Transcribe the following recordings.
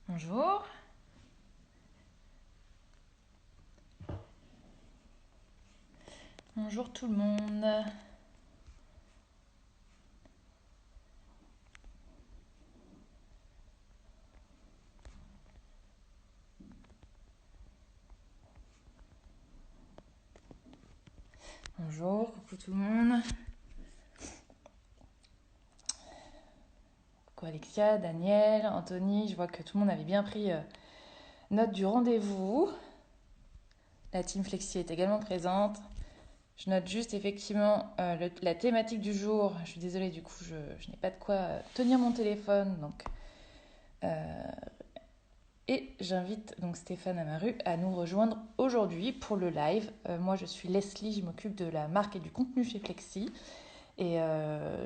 Bonjour. Bonjour tout le monde. Bonjour, coucou tout le monde. Coucou Alexia, Daniel, Anthony. Je vois que tout le monde avait bien pris note du rendez-vous. La team Flexi est également présente. Je note juste effectivement la thématique du jour. Je suis désolée, du coup, je n'ai pas de quoi tenir mon téléphone. Et j'invite donc Stéphane Amaru à nous rejoindre aujourd'hui pour le live. Moi, je suis Leslie, je m'occupe de la marque et du contenu chez Flexi. Et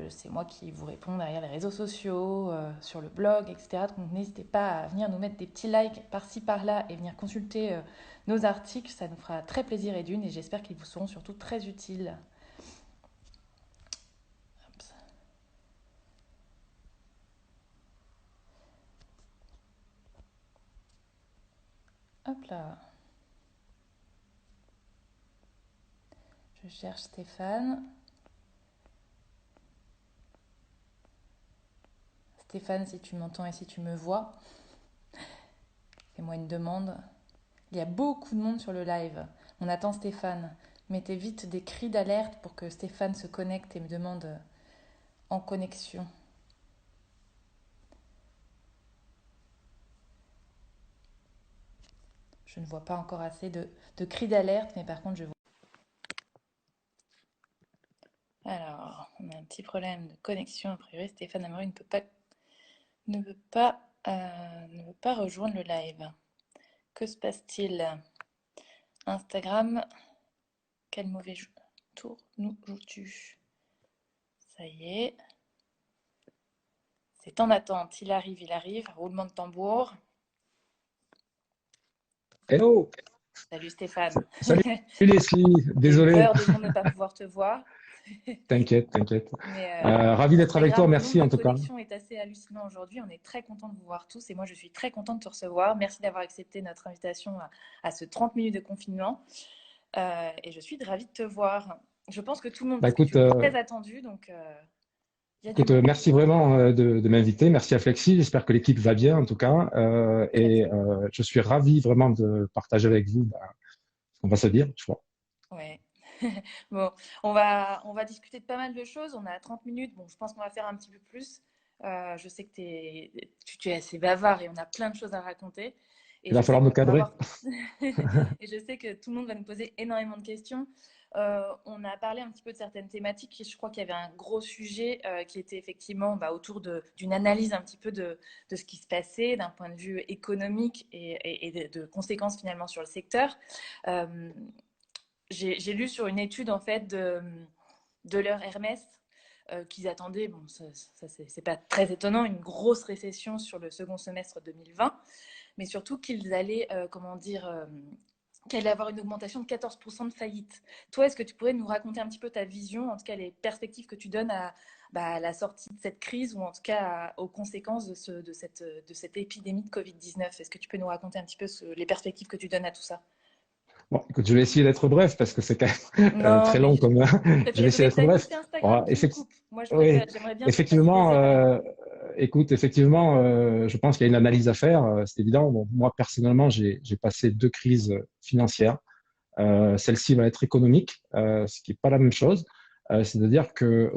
c'est moi qui vous réponds derrière les réseaux sociaux, sur le blog, etc. Donc n'hésitez pas à venir nous mettre des petits likes par-ci par-là et venir consulter nos articles. Ça nous fera très plaisir et d'une et j'espère qu'ils vous seront surtout très utiles. Hop là. Je cherche Stéphane. Stéphane, si tu m'entends et si tu me vois, fais-moi une demande. Il y a beaucoup de monde sur le live. On attend Stéphane. Mettez vite des cris d'alerte pour que Stéphane se connecte et me demande en connexion. Je ne vois pas encore assez de cris d'alerte, mais par contre, je vois. Alors, on a un petit problème de connexion. A priori, Stéphane Amaru ne veut pas rejoindre le live. Que se passe-t-il? Instagram, quel mauvais tour nous joues-tu? Ça y est. C'est en attente. Il arrive. Roulement de tambour. Hello, Salut Stéphane. salut Leslie, J'ai eu désolé, peur de ne pas pouvoir te voir. t'inquiète, t'inquiète. Mais Ravi c'est d'être pas avec toi, grave, le nombre merci de en tout cas. connexions est assez hallucinant aujourd'hui. On est très content de vous voir tous et moi je suis très contente de te recevoir. Merci d'avoir accepté notre invitation à ce 30 minutes de confinement. Et je suis ravie de te voir. Je pense que tout le monde, Bah parce que écoute, tu es très attendu, donc il y a du monde. merci vraiment de m'inviter, merci à Flexi, j'espère que l'équipe va bien en tout cas, Très très bien. je suis ravi vraiment de partager avec vous ce qu'on va se dire, je crois. Ouais. Bon, on va discuter de pas mal de choses. On a 30 minutes. Bon, je pense qu'on va faire un petit peu plus. Je sais que tu es assez bavard et on a plein de choses à raconter. Et Il va je sais falloir me qu'on va cadrer. avoir et je sais que tout le monde va nous poser énormément de questions. On a parlé un petit peu de certaines thématiques. Je crois qu'il y avait un gros sujet qui était effectivement autour d'une analyse un petit peu de ce qui se passait d'un point de vue économique et de conséquences finalement sur le secteur. Euh, j'ai lu sur une étude en fait de leur Hermès qu'ils attendaient, bon, ça c'est pas très étonnant, une grosse récession sur le second semestre 2020, mais surtout qu'ils allaient, qu'il allait avoir une augmentation de 14% de faillites. Toi, est-ce que tu pourrais nous raconter un petit peu ta vision, en tout cas les perspectives que tu donnes à la sortie de cette crise ou en tout cas aux conséquences de cette épidémie de Covid-19? Est-ce que tu peux nous raconter un petit peu les perspectives que tu donnes à tout ça? Bon, écoute, je vais essayer d'être bref parce que c'est quand même Non, très mais long comme. Je vais vous essayer avez d'être bref. c'est Instagram Bon, qui me coupe. Moi, oui, j'aimerais bien te passer des effectivement, éléments. écoute, effectivement, je pense qu'il y a une analyse à faire, c'est évident. Bon, moi, personnellement, j'ai passé deux crises financières. Celle-ci va être économique, ce qui n'est pas la même chose. C'est-à-dire que,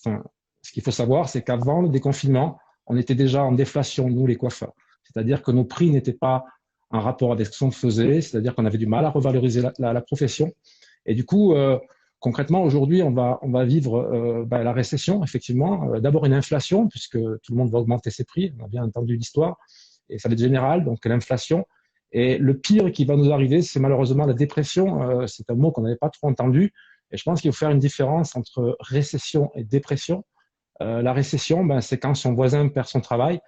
enfin, ce qu'il faut savoir, c'est qu'avant le déconfinement, on était déjà en déflation, nous, les coiffeurs. C'est-à-dire que nos prix n'étaient pas en rapport avec ce qu'on faisait, c'est-à-dire qu'on avait du mal à revaloriser la profession. Et du coup, concrètement, aujourd'hui, on va vivre la récession, effectivement. D'abord une inflation, puisque tout le monde va augmenter ses prix, on a bien entendu l'histoire, et ça va être général, donc l'inflation. Et le pire qui va nous arriver, c'est malheureusement la dépression. C'est un mot qu'on n'avait pas trop entendu. Et je pense qu'il faut faire une différence entre récession et dépression. La récession, c'est quand son voisin perd son travail.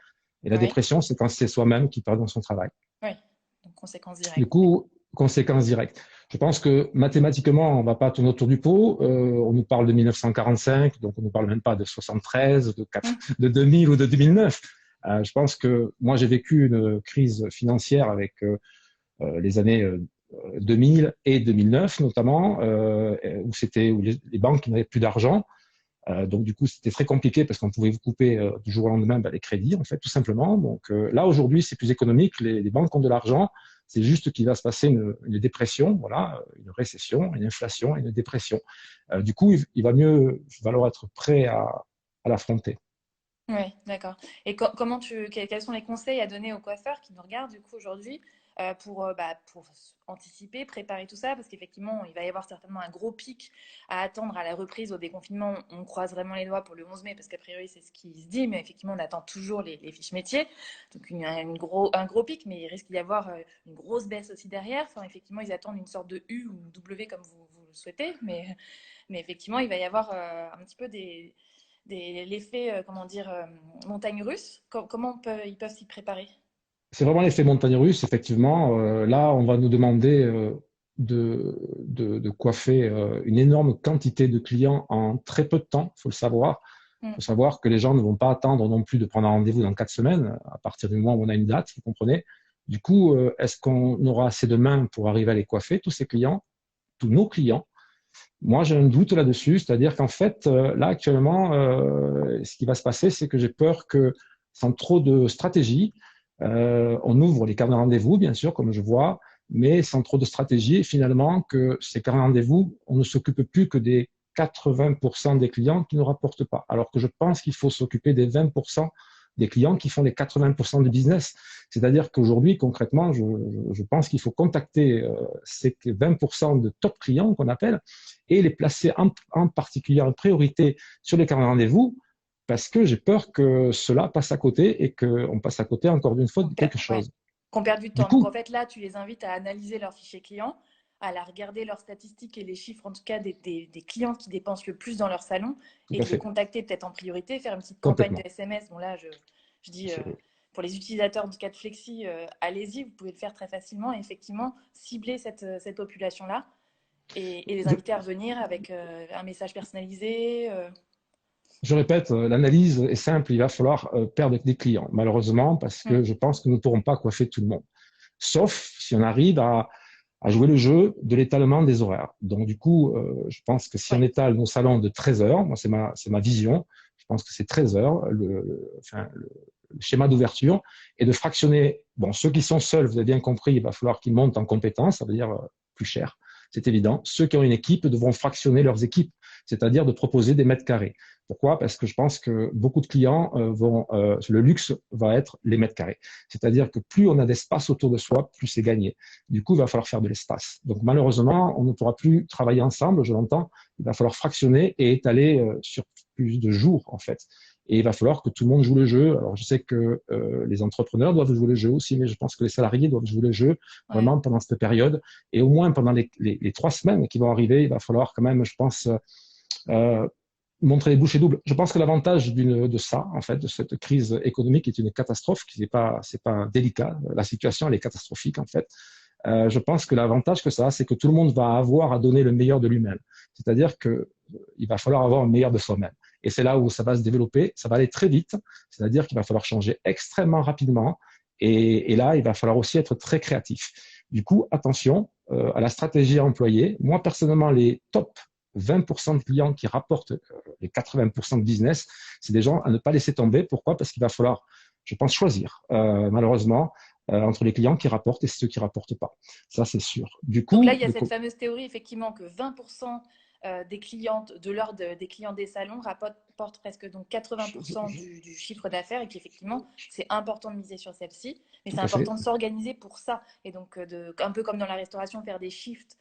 Et la Oui, dépression, c'est quand c'est soi-même qui perd son travail. oui. Donc, conséquences Du directes. coup, conséquences directes. Je pense que mathématiquement, on ne va pas tourner autour du pot. On nous parle de 1945, donc on ne nous parle même pas de 73, de 2000 ou de 2009. Je pense que moi, j'ai vécu une crise financière avec les années 2000 et 2009 notamment, où les banques n'avaient plus d'argent. Donc du coup, c'était très compliqué parce qu'on pouvait vous couper du jour au lendemain les crédits, en fait, tout simplement. Donc là, aujourd'hui, c'est plus économique. Les banques ont de l'argent. C'est juste qu'il va se passer une dépression, voilà, une récession, une inflation, une dépression. Du coup, il va mieux falloir être prêt à l'affronter. Oui, d'accord. Et quels sont les conseils à donner aux coiffeurs qui nous regardent du coup aujourd'hui pour anticiper, préparer tout ça? Parce qu'effectivement, il va y avoir certainement un gros pic à attendre à la reprise au déconfinement. On croise vraiment les doigts pour le 11 mai parce qu'a priori, c'est ce qui se dit. Mais effectivement, on attend toujours les fiches métiers. Donc, un gros pic, mais il risque d'y avoir une grosse baisse aussi derrière. Enfin, effectivement, ils attendent une sorte de U ou une W comme vous le souhaitez. Mais effectivement, il va y avoir un petit peu l'effet, comment dire, montagne russe. Comment ils peuvent s'y préparer? C'est vraiment l'effet montagne russe, effectivement. Là, on va nous demander de coiffer une énorme quantité de clients en très peu de temps, il faut le savoir. Il faut savoir que les gens ne vont pas attendre non plus de prendre un rendez-vous dans 4 semaines, à partir du moment où on a une date, vous comprenez. Du coup, est-ce qu'on aura assez de mains pour arriver à les coiffer, tous ces clients, tous nos clients? Moi, j'ai un doute là-dessus, c'est-à-dire qu'en fait, là, actuellement, ce qui va se passer, c'est que j'ai peur que, sans trop de stratégie, on ouvre les carnets de rendez-vous, bien sûr, comme je vois, mais sans trop de stratégie, finalement, que ces carnets de rendez-vous, on ne s'occupe plus que des 80% des clients qui ne rapportent pas. Alors que je pense qu'il faut s'occuper des 20% des clients qui font les 80% du business. C'est-à-dire qu'aujourd'hui, concrètement, je pense qu'il faut contacter ces 20% de top clients qu'on appelle et les placer en particulier en priorité sur les carnets de rendez-vous parce que j'ai peur que cela passe à côté et qu'on passe à côté encore une fois de quelque Ouais, chose. qu'on perd du Du temps. Donc en coup, fait, là, tu les invites à analyser leurs fichiers clients, à la regarder leurs statistiques et les chiffres, en tout cas, des clients qui dépensent le plus dans leur salon, tout et à de les fait, contacter peut-être en priorité, faire une petite campagne de complètement. SMS. Bon, là, je dis, Je- pour les utilisateurs en tout cas de Flexi, allez-y, vous pouvez le faire très facilement et effectivement cibler cette population-là et les je, inviter à revenir avec un message personnalisé. Je répète, l'analyse est simple, il va falloir perdre des clients, malheureusement, parce Hmm. que je pense que nous ne pourrons pas coiffer tout le monde. Sauf si on arrive à jouer le jeu de l'étalement des horaires. Donc, du coup, je pense que si on Ouais. étale nos salons de 13 heures, moi, c'est ma vision, je pense que c'est 13 heures, le schéma d'ouverture, et de fractionner, bon, ceux qui sont seuls, vous avez bien compris, il va falloir qu'ils montent en compétences, ça veut dire plus cher, c'est évident. Ceux qui ont une équipe devront fractionner leurs équipes, c'est-à-dire de proposer des mètres carrés. Pourquoi? Parce que je pense que beaucoup de clients le luxe va être les mètres carrés. C'est-à-dire que plus on a d'espace autour de soi, plus c'est gagné. Du coup, il va falloir faire de l'espace. Donc malheureusement, on ne pourra plus travailler ensemble, je l'entends. Il va falloir fractionner et étaler sur plus de jours, en fait. Et il va falloir que tout le monde joue le jeu. Alors je sais que les entrepreneurs doivent jouer le jeu aussi, mais je pense que les salariés doivent jouer le jeu Ouais. vraiment pendant cette période. Et au moins pendant les 3 semaines qui vont arriver, il va falloir quand même, je pense, euh, montrer les bouchées doubles. Je pense que l'avantage de ça, en fait, de cette crise économique est une catastrophe, qui n'est pas, c'est pas délicat. La situation, elle est catastrophique, en fait. Je pense que l'avantage que ça a, c'est que tout le monde va avoir à donner le meilleur de lui-même. C'est-à-dire que il va falloir avoir le meilleur de soi-même. Et c'est là où ça va se développer. Ça va aller très vite. C'est-à-dire qu'il va falloir changer extrêmement rapidement. Et là, il va falloir aussi être très créatif. Du coup, attention à la stratégie à employer. Moi, personnellement, les top 20% de clients qui rapportent les 80% de business, c'est des gens à ne pas laisser tomber. Pourquoi? Parce qu'il va falloir, je pense, choisir, malheureusement, entre les clients qui rapportent et ceux qui rapportent pas. Ça, c'est sûr. Du Donc là, coup, il y a cette fameuse théorie, effectivement, que 20% des clientes, des clients des salons rapportent presque donc 80% du chiffre d'affaires et qu'effectivement, c'est important de miser sur celle-ci, mais tout c'est à fait, important de s'organiser pour ça. Et donc, un peu comme dans la restauration, faire des shifts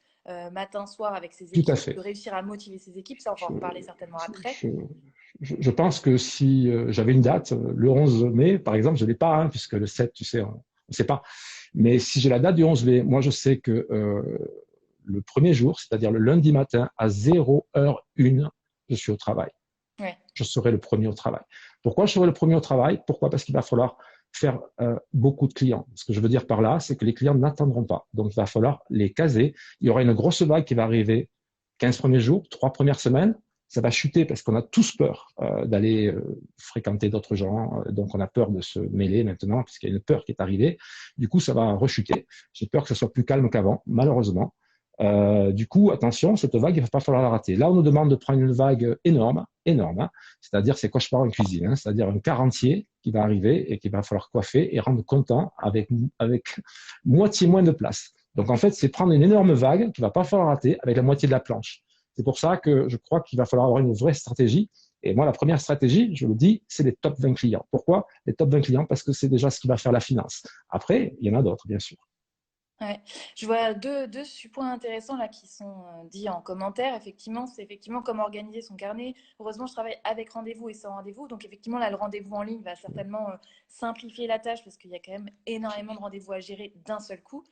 matin-soir avec ses tout à équipes, de fait. réussir à motiver ses équipes, ça, on va en Je, reparler certainement après. je, je pense que si j'avais une date, le 11 mai, par exemple, je ne l'ai pas, hein, puisque le 7, tu sais, on ne sait pas. Mais si j'ai la date du 11 mai, moi, je sais que le premier jour, c'est-à-dire le lundi matin, à 0h01, je suis au travail. Ouais. Je serai le premier au travail. Pourquoi je serai le premier au travail? Pourquoi? Parce qu'il va falloir faire beaucoup de clients. Ce que je veux dire par là, c'est que les clients n'attendront pas. Donc, il va falloir les caser. Il y aura une grosse vague qui va arriver 15 premiers jours, 3 premières semaines. ça va chuter parce qu'on a tous peur d'aller fréquenter d'autres gens. Donc, on a peur de se mêler maintenant puisqu'il y a une peur qui est arrivée. Du coup, ça va rechuter. J'ai peur que ce soit plus calme qu'avant, malheureusement. Du coup, attention, cette vague, il ne va pas falloir la rater. Là, on nous demande de prendre une vague énorme, énorme, hein. C'est-à-dire, c'est cauchemar en cuisine, hein. C'est-à-dire un quart entier qui va arriver et qu'il va falloir coiffer et rendre content avec moitié moins de place. Donc, en fait, c'est prendre une énorme vague qu'il ne va pas falloir rater avec la moitié de la planche. C'est pour ça que je crois qu'il va falloir avoir une vraie stratégie. Et moi, la première stratégie, je le dis, c'est les top 20 clients. Pourquoi les top 20 clients? Parce que c'est déjà ce qui va faire la finance. Après, il y en a d'autres, bien sûr. Ouais. Je vois deux points intéressants là qui sont dits en commentaire. Effectivement, c'est effectivement comment organiser son carnet. Heureusement, je travaille avec rendez-vous et sans rendez-vous. Donc, effectivement, là, le rendez-vous en ligne va certainement simplifier la tâche parce qu'il y a quand même énormément de rendez-vous à gérer d'un seul coup.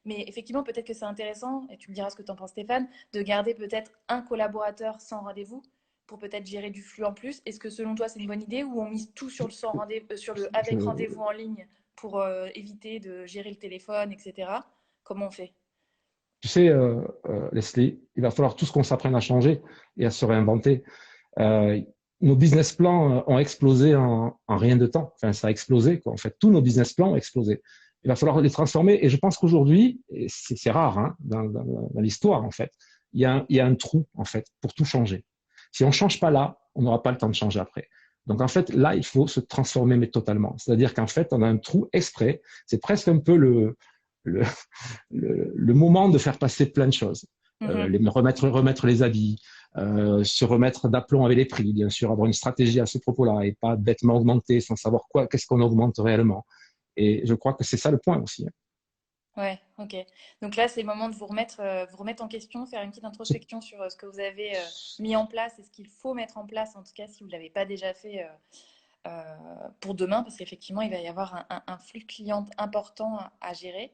Mais effectivement, peut-être que c'est intéressant, et tu me diras ce que tu en penses, Stéphane, de garder peut-être un collaborateur sans rendez-vous pour peut-être gérer du flux en plus. Est-ce que selon toi, c'est une bonne idée ou on mise tout sur le sans rendez sur le avec Je, rendez-vous en ligne pour éviter de gérer le téléphone, etc. Comment on fait? Tu sais, Leslie, il va falloir tous qu'on s'apprenne à changer et à se réinventer. Euh, nos business plans ont explosé en rien de temps. Enfin, ça a explosé, quoi. En fait, tous nos business plans ont explosé. Il va falloir les transformer. Et je pense qu'aujourd'hui, et c'est rare hein, dans l'histoire, en fait, il y a un trou, en fait, pour tout changer. Si on ne change pas là, on n'aura pas le temps de changer après. Donc, en fait, là, il faut se transformer, mais totalement. C'est-à-dire qu'en fait, on a un trou exprès. C'est presque un peu le, le moment de faire passer plein de choses. Remettre les habits, se remettre d'aplomb avec les prix, bien sûr, avoir une stratégie à ce propos-là et pas bêtement augmenter sans savoir qu'est-ce qu'on augmente réellement. Et je crois que c'est ça le point aussi. Ouais, ok. Donc là, c'est le moment de vous remettre en question, faire une petite introspection sur ce que vous avez mis en place et ce qu'il faut mettre en place, en tout cas si vous ne l'avez pas déjà fait pour demain, parce qu'effectivement, il va y avoir un flux client important à gérer.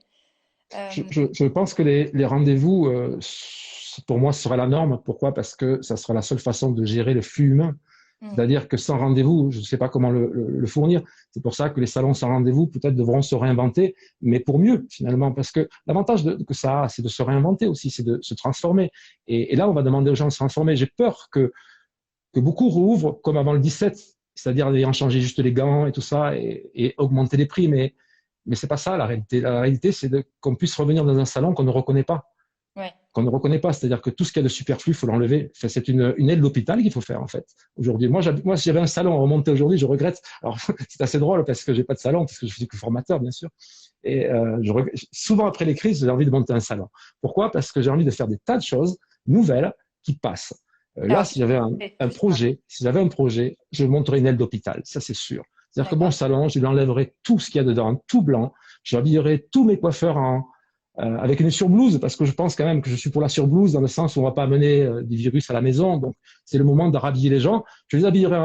Euh, Je pense que les rendez-vous, pour moi, ce sera la norme. Pourquoi? Parce que ça sera la seule façon de gérer le flux humain. hmm, C'est-à-dire que sans rendez-vous, je ne sais pas comment le fournir. C'est pour ça que les salons sans rendez-vous peut-être devront se réinventer, mais pour mieux finalement, parce que l'avantage que ça a, c'est de se réinventer aussi, c'est de se transformer. Et là, on va demander aux gens de se transformer. J'ai peur que beaucoup rouvrent comme avant le 17, c'est-à-dire ayant changé juste les gants et tout ça et augmenter les prix. Mais c'est pas ça la réalité. La réalité, c'est qu'on puisse revenir dans un salon qu'on ne reconnaît pas. ouais. Qu'on ne reconnaît pas, c'est-à-dire que tout ce qu'il y a de superflu, il faut l'enlever. Enfin, c'est une aide d'hôpital qu'il faut faire en fait. Aujourd'hui, moi, si j'avais un salon à remonter aujourd'hui, je regrette. Alors, c'est assez drôle parce que j'ai pas de salon, parce que je suis que formateur, bien sûr. Et souvent après les crises, j'ai envie de monter un salon. Pourquoi? Parce que j'ai envie de faire des tas de choses nouvelles qui passent. Là, Alors, si j'avais justement, si j'avais un projet, je monterais une aile d'hôpital, ça c'est sûr. C'est-à-dire que mon d'accord. salon, je lui enlèverais tout ce qu'il y a dedans, tout blanc. J'habillerais tous mes coiffeurs avec une surblouse, parce que je pense quand même que je suis pour la surblouse dans le sens où on va pas amener des virus à la maison. Donc, c'est le moment de rhabiller les gens. Je les habillerai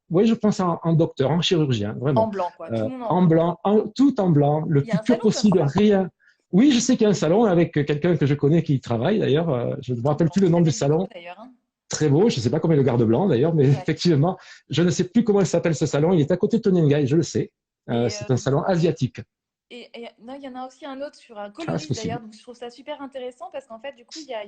oui, je pense en docteur, en chirurgien, En vraiment. blanc, quoi. Tout le monde en En blanc. blanc, tout en blanc, le Il y a plus un pur salon comme possible, ça. rien. Oui, je sais qu'il y a un salon avec quelqu'un que je connais qui y travaille d'ailleurs. Je ne me Tout en rappelle blanc. plus le nom Très du belle vitrine salon. d'ailleurs, hein. Très beau, je ne sais pas comment est le garde blanc d'ailleurs, mais Ouais. effectivement, je ne sais plus comment il s'appelle ce salon. Il est à côté de Tony Nguy, je le sais. Et, C'est un salon asiatique. non, il y en a aussi un autre sur un Ah, c'est coloriste possible. d'ailleurs, donc je trouve ça super intéressant parce qu'en fait, du coup, il y a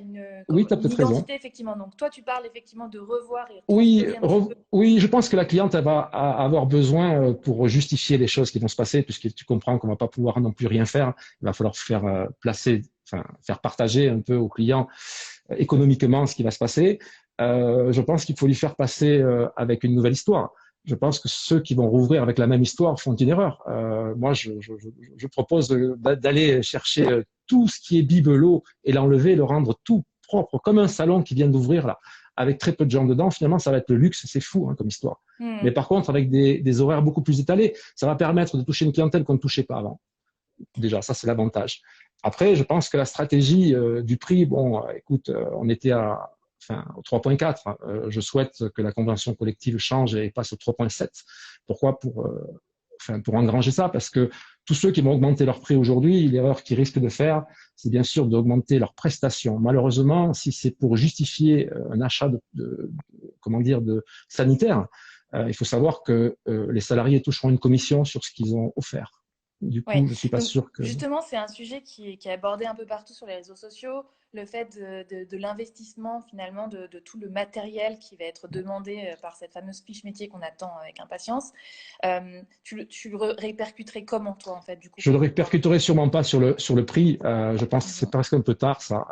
Oui, tu as une peut-être raison. identité effectivement. Donc toi, tu parles effectivement de revoir et Oui, transposer un petit peu. oui, je pense que la cliente elle va avoir besoin pour justifier les choses qui vont se passer, puisque tu comprends qu'on va pas pouvoir non plus rien faire. Il va falloir faire enfin faire partager un peu au client économiquement ce qui va se passer. Je pense qu'il faut lui faire passer avec une nouvelle histoire. Je pense que ceux qui vont rouvrir avec la même histoire font une erreur. Moi, je propose d'aller chercher tout ce qui est bibelot et l'enlever, le rendre tout propre, comme un salon qui vient d'ouvrir là, avec très peu de gens dedans. Finalement, ça va être le luxe, c'est fou hein, comme histoire. Hmm. Mais par contre, avec des horaires beaucoup plus étalés, ça va permettre de toucher une clientèle qu'on ne touchait pas avant. Déjà, ça c'est l'avantage. Après, je pense que la stratégie du prix, bon, écoute, on était au 3.4. Je souhaite que la convention collective change et passe au 3.7. Pourquoi? Pour engranger ça, parce que tous ceux qui vont augmenter leur prix aujourd'hui, l'erreur qu'ils risquent de faire, c'est bien sûr d'augmenter leurs prestations. Malheureusement, si c'est pour justifier un achat comment dire, de sanitaire, il faut savoir que les salariés toucheront une commission sur ce qu'ils ont offert. Du Ouais. coup, je suis pas Donc sûr que. justement, c'est un sujet qui est abordé un peu partout sur les réseaux sociaux. le fait de l'investissement finalement de tout le matériel qui va être demandé par cette fameuse fiche métier qu'on attend avec impatience. Tu le répercuterais comment toi en fait du coup Je ne le répercuterai sûrement pas sur le prix. Je pense que c'est presque un peu tard, ça.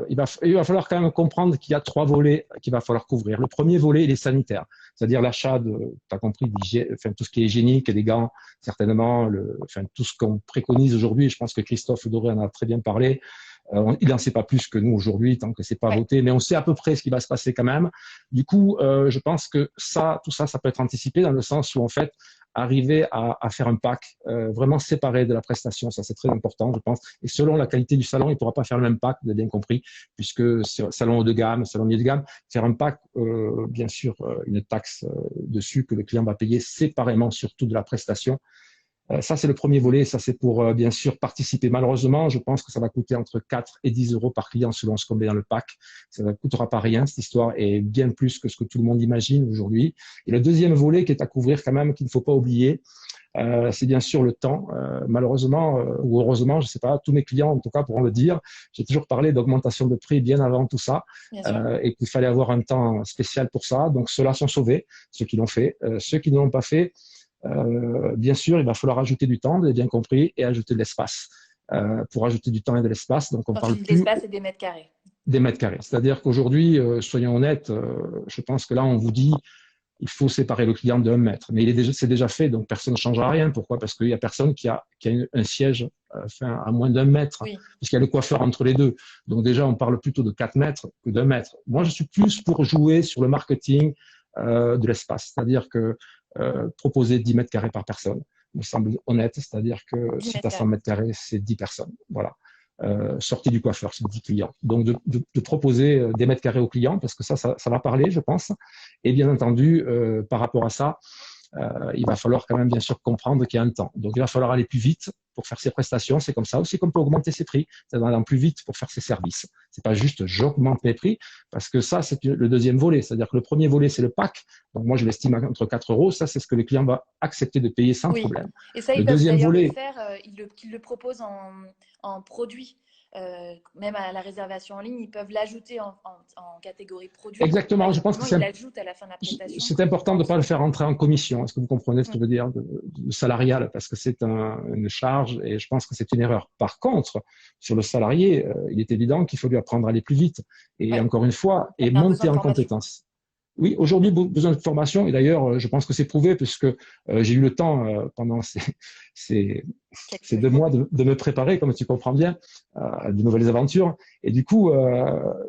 Il va falloir quand même comprendre qu'il y a 3 volets qu'il va falloir couvrir. Le premier volet, il est sanitaire, c'est-à-dire l'achat de, tu as compris, enfin, tout ce qui est hygiénique, des gants, certainement, enfin, tout ce qu'on préconise aujourd'hui. Je pense que Christophe Doré en a très bien parlé. Il n'en sait pas plus que nous aujourd'hui, tant que c'est pas voté, mais on sait à peu près ce qui va se passer quand même. Du coup, je pense que tout ça peut être anticipé dans le sens où en fait, arriver à faire un pack vraiment séparé de la prestation, ça c'est très important, je pense. Et selon la qualité du salon, il ne pourra pas faire le même pack, vous avez bien compris, puisque c'est salon haut de gamme, salon milieu de gamme, faire un pack, bien sûr, une taxe dessus que le client va payer séparément surtout de la prestation. Ça, c'est le premier volet. Ça, c'est pour, bien sûr, participer. Malheureusement, je pense que ça va coûter entre 4 et 10 euros par client selon ce qu'on met dans le pack. Ça ne coûtera pas rien. Cette histoire est bien plus que ce que tout le monde imagine aujourd'hui. Et le deuxième volet qui est à couvrir quand même, qu'il ne faut pas oublier, c'est bien sûr le temps. Malheureusement ou heureusement, je ne sais pas, tous mes clients en tout cas pourront le dire. J'ai toujours parlé d'augmentation de prix bien avant tout ça et qu'il fallait avoir un temps spécial pour ça. Donc ceux-là sont sauvés, ceux qui l'ont fait. Ceux qui ne l'ont pas fait, bien sûr, il va falloir ajouter du temps, vous avez bien compris, et ajouter de l'espace. Pour ajouter du temps et de l'espace, donc on parle plus l'espace et des mètres carrés. Des mètres carrés. C'est-à-dire qu'aujourd'hui, soyons honnêtes, je pense que là, on vous dit il faut séparer le client de 1 mètre. Mais c'est déjà fait, donc personne ne changera rien. Pourquoi? Parce qu'il n'y a personne qui a un siège à moins d'1 mètre, puisqu'il y a le coiffeur entre les deux. Donc déjà, on parle plutôt de 4 mètres que d'1 mètre. Moi, je suis plus pour jouer sur le marketing de l'espace. C'est-à-dire que proposer 10 mètres carrés par personne me semble honnête. C'est-à-dire que si tu as 100 mètres carrés, c'est 10 personnes. Voilà. Sortie du coiffeur, c'est 10 clients. Donc, de proposer des mètres carrés aux clients, parce que ça va parler, je pense. Et bien entendu, par rapport à ça, il va falloir quand même bien sûr comprendre qu'il y a un temps. Donc, il va falloir aller plus vite pour faire ses prestations. C'est comme ça aussi qu'on peut augmenter ses prix. C'est aller plus vite pour faire ses services. C'est pas juste j'augmente les prix, parce que ça, c'est le deuxième volet. C'est-à-dire que le premier volet, c'est le pack. Donc, moi, je l'estime entre 4 euros. Ça, c'est ce que les clients vont accepter de payer sans problème. Et ça, ils peuvent d'ailleurs le faire. Ils le proposent en produit. Même à la réservation en ligne, ils peuvent l'ajouter en catégorie produit. Exactement, je pense que ils l'ajoutent à la fin de la prestation. C'est important de ne pas le faire entrer en commission. Est-ce que vous comprenez ce que je veux dire de salarial? Parce que c'est une charge et je pense que c'est une erreur. Par contre, sur le salarié, il est évident qu'il faut lui apprendre à aller plus vite. Et encore une fois, et monter en compétences. Oui, aujourd'hui, besoin de formation. Et d'ailleurs, je pense que c'est prouvé puisque j'ai eu le temps pendant ces 2 mois de me préparer, comme tu comprends bien, à de nouvelles aventures. Et du coup,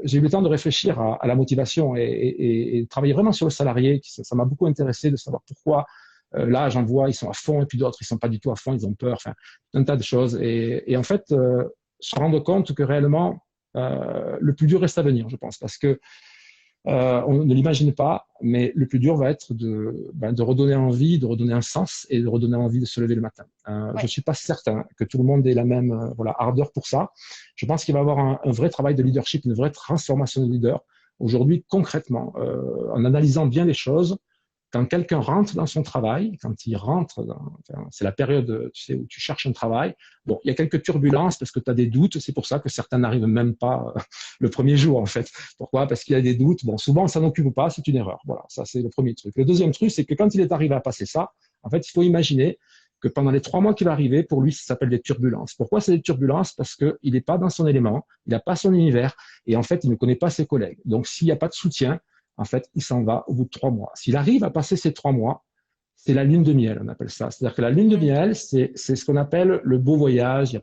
j'ai eu le temps de réfléchir à la motivation et travailler vraiment sur le salarié. Ça m'a beaucoup intéressé de savoir pourquoi. Là, j'en vois, ils sont à fond et puis d'autres, ils sont pas du tout à fond, ils ont peur. Enfin, un tas de choses. Et en fait, se rendre compte que réellement, le plus dur reste à venir, je pense, parce que on ne l'imagine pas, mais le plus dur va être de redonner envie, de redonner un sens et de redonner envie de se lever le matin. Je suis pas certain que tout le monde ait la même ardeur pour ça. Je pense qu'il va y avoir un vrai travail de leadership, une vraie transformation de leader. Aujourd'hui, concrètement, en analysant bien les choses, quand quelqu'un rentre dans son travail, quand il rentre, c'est la période, tu sais, où tu cherches un travail. Bon, il y a quelques turbulences parce que tu as des doutes. C'est pour ça que certains n'arrivent même pas le premier jour, en fait. Pourquoi? Parce qu'il y a des doutes. Bon, souvent, ça n'occupe pas. C'est une erreur. Voilà, ça, c'est le premier truc. Le deuxième truc, c'est que quand il est arrivé à passer ça, en fait, il faut imaginer que pendant les 3 mois qui va arriver, pour lui, ça s'appelle des turbulences. Pourquoi c'est des turbulences? Parce qu'il n'est pas dans son élément, il n'a pas son univers et en fait, il ne connaît pas ses collègues. Donc, s'il n'y a pas de soutien, en fait, il s'en va au bout de 3 mois. S'il arrive à passer ces 3 mois, c'est la lune de miel, on appelle ça. C'est-à-dire que la lune de miel, c'est ce qu'on appelle le beau voyage.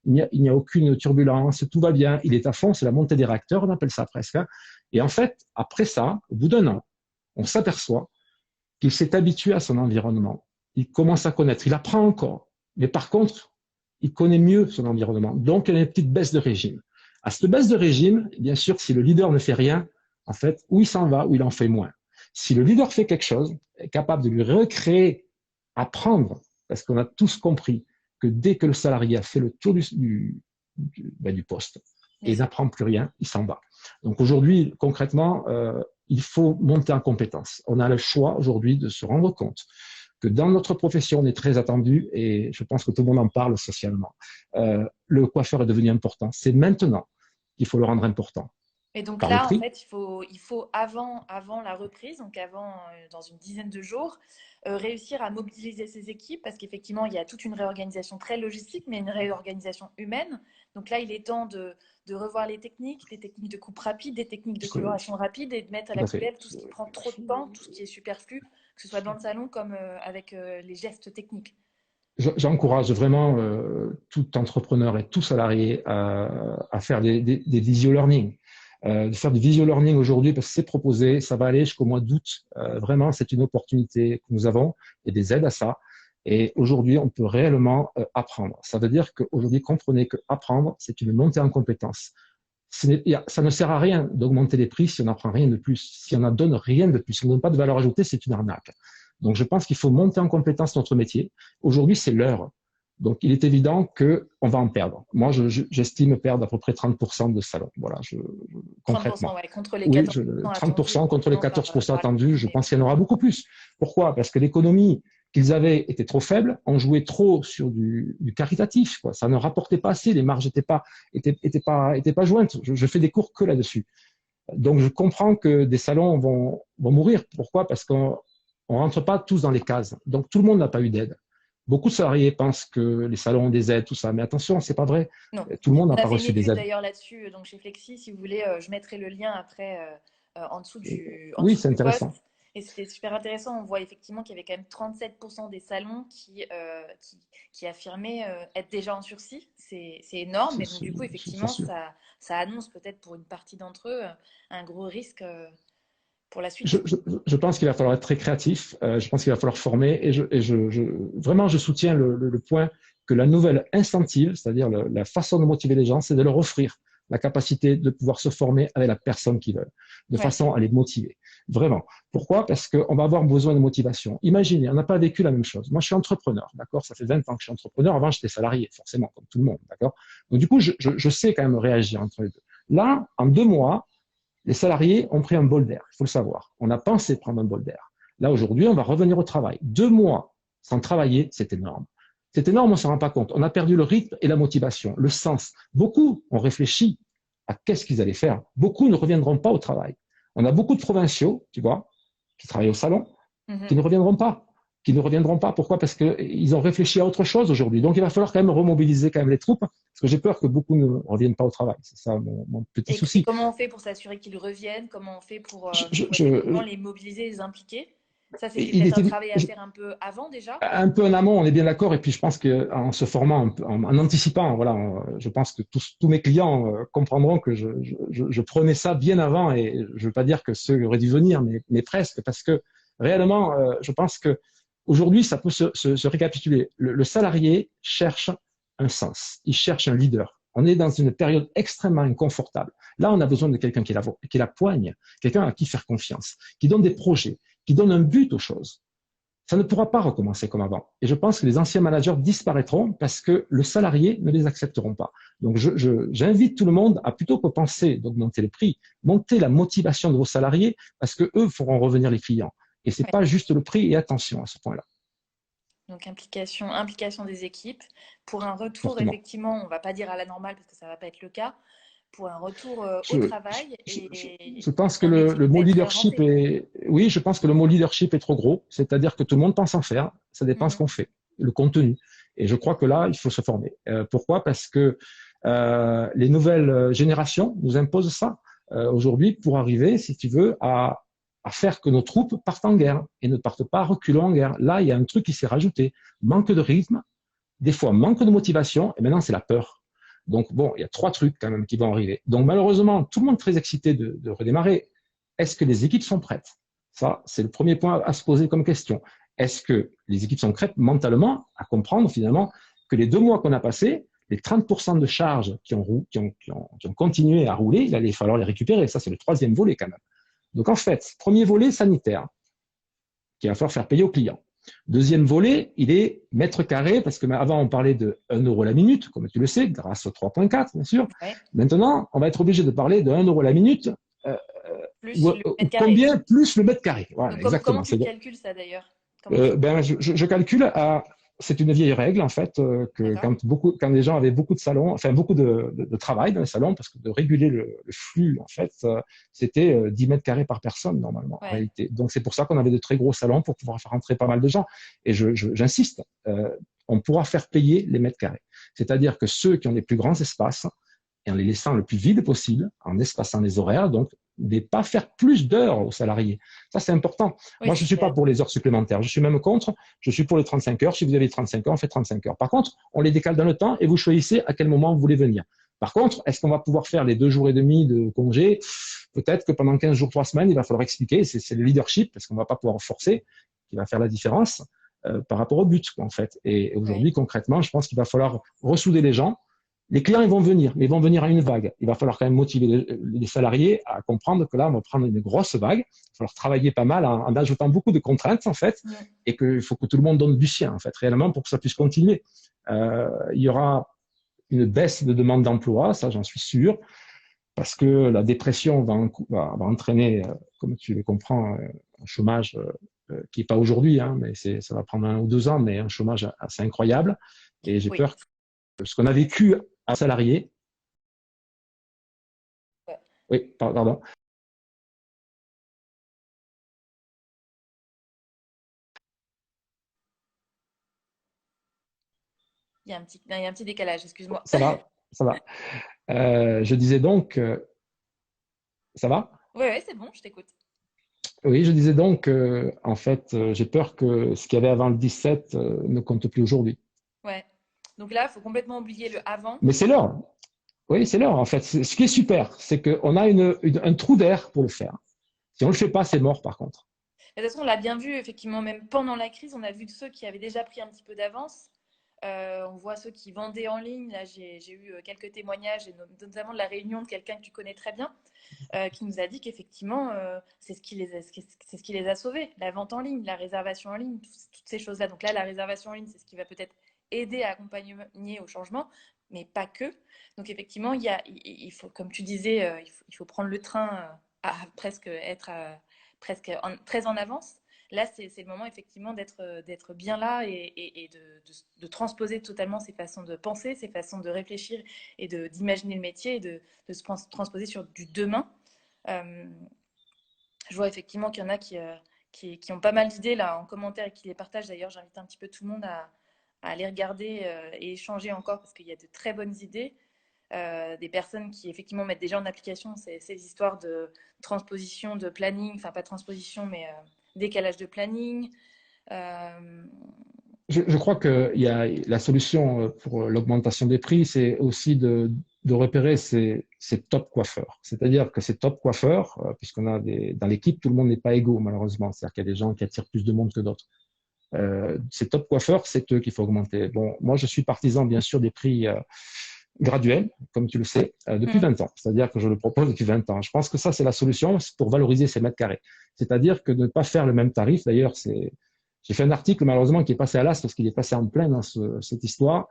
Il n'y a aucune turbulence, tout va bien. Il est à fond, c'est la montée des réacteurs, on appelle ça presque. Et en fait, après ça, au bout d'1 an, on s'aperçoit qu'il s'est habitué à son environnement. Il commence à connaître, il apprend encore. Mais par contre, il connaît mieux son environnement. Donc, il y a une petite baisse de régime. À cette baisse de régime, bien sûr, si le leader ne fait rien, en fait, où il s'en va, où il en fait moins. Si le leader fait quelque chose, est capable de lui recréer, apprendre, parce qu'on a tous compris que dès que le salarié a fait le tour du poste et n'apprend plus rien, il s'en va. Donc aujourd'hui, concrètement, il faut monter en compétence. On a le choix aujourd'hui de se rendre compte que dans notre profession, on est très attendu et je pense que tout le monde en parle socialement. Le coiffeur est devenu important. C'est maintenant. qu'il faut le rendre important. Et donc Par le là, en prix, fait, il faut avant la reprise, donc avant, dans une dizaine de jours, réussir à mobiliser ses équipes parce qu'effectivement, il y a toute une réorganisation très logistique, mais une réorganisation humaine. Donc là, il est temps de revoir les techniques, des techniques de coupe rapide, des techniques de coloration rapide et de mettre à tout la à fait. poubelle tout ce qui prend trop de temps, tout ce qui est superflu, que ce soit dans le salon comme avec les gestes techniques. J'encourage vraiment tout entrepreneur et tout salarié à faire des visio-learning. De faire du visio-learning aujourd'hui parce que c'est proposé, ça va aller jusqu'au mois d'août. Vraiment, c'est une opportunité que nous avons et des aides à ça. Et aujourd'hui, on peut réellement apprendre. Ça veut dire qu'aujourd'hui, comprenez que apprendre, c'est une montée en compétences. Ça ne sert à rien d'augmenter les prix si on n'apprend rien de plus. Si on n'en donne rien de plus, si on ne donne pas de valeur ajoutée, c'est une arnaque. Donc, je pense qu'il faut monter en compétence notre métier. Aujourd'hui, c'est l'heure. Donc, il est évident qu'on va en perdre. Moi, j'estime perdre à peu près 30% de salon. Voilà, concrètement. 30%, ouais, contre les Oui, 14% 30% contre les 14% par attendus. Je pense qu'il y en aura beaucoup plus. Pourquoi? Parce que l'économie qu'ils avaient était trop faible. On jouait trop sur du caritatif, quoi. Ça ne rapportait pas assez. Les marges étaient pas jointes. Je fais des cours que là-dessus. Donc, je comprends que des salons vont mourir. Pourquoi? Parce qu'on rentre pas tous dans les cases. Donc, tout le monde n'a pas eu d'aide. Beaucoup de salariés pensent que les salons ont des aides, tout ça. Mais attention, c'est pas vrai. Non. Tout le monde n'a On a pas fait une reçu des étude aides. d'ailleurs là-dessus, donc chez Flexi, si vous voulez, je mettrai le lien après en Oui, dessous c'est du post. intéressant. Et c'était super intéressant. On voit effectivement qu'il y avait quand même 37% des salons qui affirmaient être déjà en sursis. C'est énorme. Mais donc, du coup, J'en effectivement, suis. ça annonce peut-être pour une partie d'entre eux un gros risque pour la Je, suite. je, je pense qu'il va falloir être très créatif. Je pense qu'il va falloir former. Vraiment, je soutiens le point que la nouvelle incentive, c'est-à-dire la façon de motiver les gens, c'est de leur offrir la capacité de pouvoir se former avec la personne qu'ils veulent, de Ouais. façon à les motiver. Vraiment. Pourquoi? Parce qu'on va avoir besoin de motivation. Imaginez, on n'a pas vécu la même chose. Moi, je suis entrepreneur, d'accord? Ça fait 20 ans que je suis entrepreneur. Avant, j'étais salarié, forcément, comme tout le monde, d'accord? Donc, du coup, je sais quand même réagir entre les deux. Là, en 2 mois, les salariés ont pris un bol d'air, il faut le savoir. On a pensé prendre un bol d'air. Là, aujourd'hui, on va revenir au travail. 2 mois sans travailler, c'est énorme. C'est énorme, on ne s'en rend pas compte. On a perdu le rythme et la motivation, le sens. Beaucoup ont réfléchi à qu'est-ce qu'ils allaient faire. Beaucoup ne reviendront pas au travail. On a beaucoup de provinciaux, tu vois, qui travaillent au salon, qui ne reviendront pas. Qui ne reviendront pas. Pourquoi? Parce qu'ils ont réfléchi à autre chose aujourd'hui. Donc, il va falloir quand même remobiliser quand même les troupes, parce que j'ai peur que beaucoup ne reviennent pas au travail. C'est ça mon petit Et souci. comment on fait pour s'assurer qu'ils reviennent? Comment on fait Je, pour effectivement je, les mobiliser, les impliquer? Ça, c'était il peut-être un était travail à faire un peu avant déjà. un peu en amont, on est bien d'accord. Et puis, je pense qu'en se formant, en anticipant, voilà, je pense que tous mes clients comprendront que je prenais ça bien avant. Et je ne veux pas dire que ceux auraient dû venir, mais presque, parce que réellement, je pense que aujourd'hui, ça peut se récapituler. Le salarié cherche un sens, il cherche un leader. On est dans une période extrêmement inconfortable. Là, on a besoin de quelqu'un qui la poigne, quelqu'un à qui faire confiance, qui donne des projets, qui donne un but aux choses. Ça ne pourra pas recommencer comme avant. Et je pense que les anciens managers disparaîtront parce que le salarié ne les accepteront pas. Donc, j'invite tout le monde à plutôt que penser d'augmenter les prix, monter la motivation de vos salariés parce que eux feront revenir les clients. Et c'est Ouais. pas juste le prix, et attention à ce point-là. Donc implication des équipes. Pour un retour, Fortement. effectivement, on ne va pas dire à la normale parce que ça ne va pas être le cas. Pour un retour au Je, travail je pense que un métier le qui va mot être leadership réinventé. est, oui, je pense que le mot leadership est trop gros. C'est-à-dire que tout le monde pense en faire. Ça dépend ce qu'on fait, le contenu. Et je crois que là, il faut se former. Pourquoi? Parce que les nouvelles générations nous imposent ça aujourd'hui pour arriver, si tu veux, à faire que nos troupes partent en guerre et ne partent pas reculons en guerre. Là, il y a un truc qui s'est rajouté. Manque de rythme, des fois manque de motivation, et maintenant c'est la peur. Donc bon, il y a 3 trucs quand même qui vont arriver. Donc malheureusement, tout le monde est très excité de redémarrer. Est-ce que les équipes sont prêtes? Ça, c'est le premier point à se poser comme question. Est-ce que les équipes sont prêtes mentalement à comprendre finalement que les 2 mois qu'on a passés, les 30% de charges qui ont continué à rouler, il allait falloir les récupérer. Ça, c'est le 3e volet quand même. Donc en fait, premier volet sanitaire, qu'il va falloir faire payer aux clients. 2e volet, il est mètre carré, parce que avant on parlait de 1 euro la minute, comme tu le sais, grâce au 3.4, bien sûr. Ouais. Maintenant, on va être obligé de parler de 1 euro la minute, Plus le mètre carré. combien plus le mètre carré. Voilà, Donc, exactement. comment tu le calcules ça d'ailleurs? Je calcule à c'est une vieille règle, en fait, que quand les gens avaient beaucoup de salons, enfin beaucoup de travail dans les salons, parce que de réguler le flux, en fait, c'était 10 mètres carrés par personne, normalement, en réalité. Donc, c'est pour ça qu'on avait de très gros salons pour pouvoir faire rentrer pas mal de gens. Et j'insiste, on pourra faire payer les mètres carrés. C'est-à-dire que ceux qui ont les plus grands espaces, et en les laissant le plus vide possible, en espaçant les horaires, donc ne pas faire plus d'heures aux salariés. Ça, c'est important. Oui, moi, je ne suis pas pour les heures supplémentaires. Je suis même contre. Je suis pour les 35 heures. Si vous avez 35 heures, on fait 35 heures. Par contre, on les décale dans le temps et vous choisissez à quel moment vous voulez venir. Par contre, est-ce qu'on va pouvoir faire les 2 jours et demi de congé? Peut-être que pendant 15 jours, 3 semaines, il va falloir expliquer. C'est le leadership, parce qu'on ne va pas pouvoir forcer, qui va faire la différence par rapport au but, en fait. Et aujourd'hui, concrètement, je pense qu'il va falloir ressouder les gens. Les clients, ils vont venir, mais ils vont venir à une vague. Il va falloir quand même motiver les salariés à comprendre que là, on va prendre une grosse vague. Il va falloir travailler pas mal en ajoutant beaucoup de contraintes, en fait, et qu'il faut que tout le monde donne du sien, en fait, réellement, pour que ça puisse continuer. Il y aura une baisse de demande d'emploi, ça, j'en suis sûr, parce que la dépression va entraîner, comme tu le comprends, un chômage qui n'est pas aujourd'hui, hein, mais ça va prendre 1 ou 2 ans, mais un chômage assez incroyable. Et j'ai peur que ce qu'on a vécu à salarié. Oui, pardon. Il y a un petit décalage, excuse-moi. Ça va, ça va. Je disais donc, ça va? Oui, c'est bon, je t'écoute. Oui, je disais donc, en fait, j'ai peur que ce qu'il y avait avant le 17 ne compte plus aujourd'hui. Ouais. Donc là, il faut complètement oublier le avant. Mais c'est l'heure. Oui, c'est l'heure, en fait. Ce qui est super, c'est qu'on a un trou d'air pour le faire. Si on ne le fait pas, c'est mort, par contre. De toute façon, on l'a bien vu, effectivement, même pendant la crise, on a vu ceux qui avaient déjà pris un petit peu d'avance. On voit ceux qui vendaient en ligne. Là, j'ai eu quelques témoignages, et notamment de la réunion de quelqu'un que tu connais très bien, qui nous a dit qu'effectivement, c'est ce qui les a sauvés. La vente en ligne, la réservation en ligne, toutes ces choses-là. Donc là, la réservation en ligne, c'est ce qui va peut-être aider à accompagner au changement, mais pas que. Donc effectivement, il faut, comme tu disais, il faut prendre le train à presque être très en avance. Là, c'est le moment effectivement d'être bien là et de transposer totalement ses façons de penser, ses façons de réfléchir et d'imaginer le métier et de se transposer sur du demain. Je vois effectivement qu'il y en a qui ont pas mal d'idées là en commentaire et qui les partagent. D'ailleurs, j'invite un petit peu tout le monde à aller regarder et échanger encore parce qu'il y a de très bonnes idées. Des personnes qui effectivement mettent déjà en application ces histoires de transposition de planning, enfin pas transposition, mais décalage de planning. Je crois que la solution pour l'augmentation des prix, c'est aussi de repérer ces top coiffeurs. C'est-à-dire que ces top coiffeurs, puisqu'on a dans l'équipe, tout le monde n'est pas égaux, malheureusement. C'est-à-dire qu'il y a des gens qui attirent plus de monde que d'autres. Ces top coiffeurs, c'est eux qu'il faut augmenter. Bon, moi, je suis partisan, bien sûr, des prix graduel, comme tu le sais, depuis 20 ans. C'est-à-dire que je le propose depuis 20 ans. Je pense que ça, c'est la solution pour valoriser ces mètres carrés. C'est-à-dire que de ne pas faire le même tarif. D'ailleurs, j'ai fait un article, malheureusement, qui est passé à l'as parce qu'il est passé en plein dans cette histoire,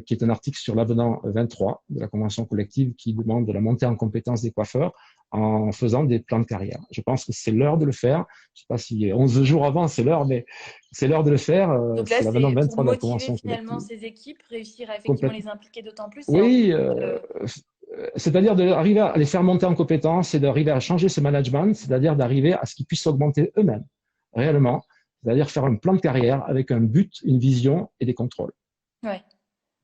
qui est un article sur l'avenant 23 de la convention collective qui demande de la montée en compétence des coiffeurs en faisant des plans de carrière. Je pense que c'est l'heure de le faire. Je ne sais pas si 11 jours avant, c'est l'heure, mais c'est l'heure de le faire. Donc là, c'est l'avenant 23 de la motiver convention finalement collective. ces équipes, réussir à effectivement les impliquer d'autant plus. Oui, c'est-à-dire d'arriver à les faire monter en compétences et d'arriver à changer ce management, c'est-à-dire d'arriver à ce qu'ils puissent s'augmenter eux-mêmes, réellement. C'est-à-dire faire un plan de carrière avec un but, une vision et des contrôles. Ouais.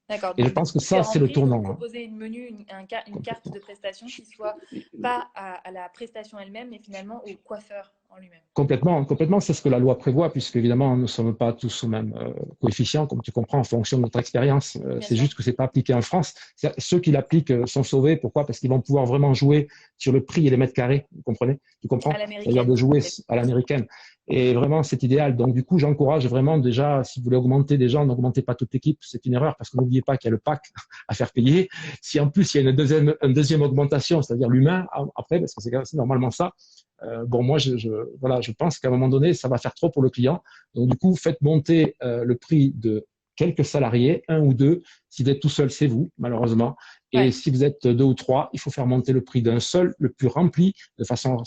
D'accord. Et je pense que ça, c'est le tournant. Proposer une carte de prestation qui soit pas à la prestation elle-même, mais finalement au coiffeur en lui-même. Complètement, c'est ce que la loi prévoit, puisque évidemment, nous ne sommes pas tous au même coefficient, comme tu comprends, en fonction de notre expérience. C'est juste que c'est pas appliqué en France. Ceux qui l'appliquent sont sauvés. Pourquoi? Parce qu'ils vont pouvoir vraiment jouer sur le prix et les mètres carrés. Vous comprenez? Tu comprends? C'est-à-dire de jouer à l'américaine. Et vraiment, c'est idéal. Donc, du coup, j'encourage vraiment déjà, si vous voulez augmenter des gens, n'augmentez pas toute l'équipe. C'est une erreur parce que n'oubliez pas qu'il y a le pack à faire payer. Si en plus, il y a une deuxième augmentation, c'est-à-dire l'humain, après, parce que c'est normalement ça, bon, moi, je pense qu'à un moment donné, ça va faire trop pour le client. Donc, du coup, faites monter le prix de quelques salariés, 1 ou 2. Si vous êtes tout seul, c'est vous, malheureusement. Et si vous êtes 2 ou 3, il faut faire monter le prix d'un seul, le plus rempli, de façon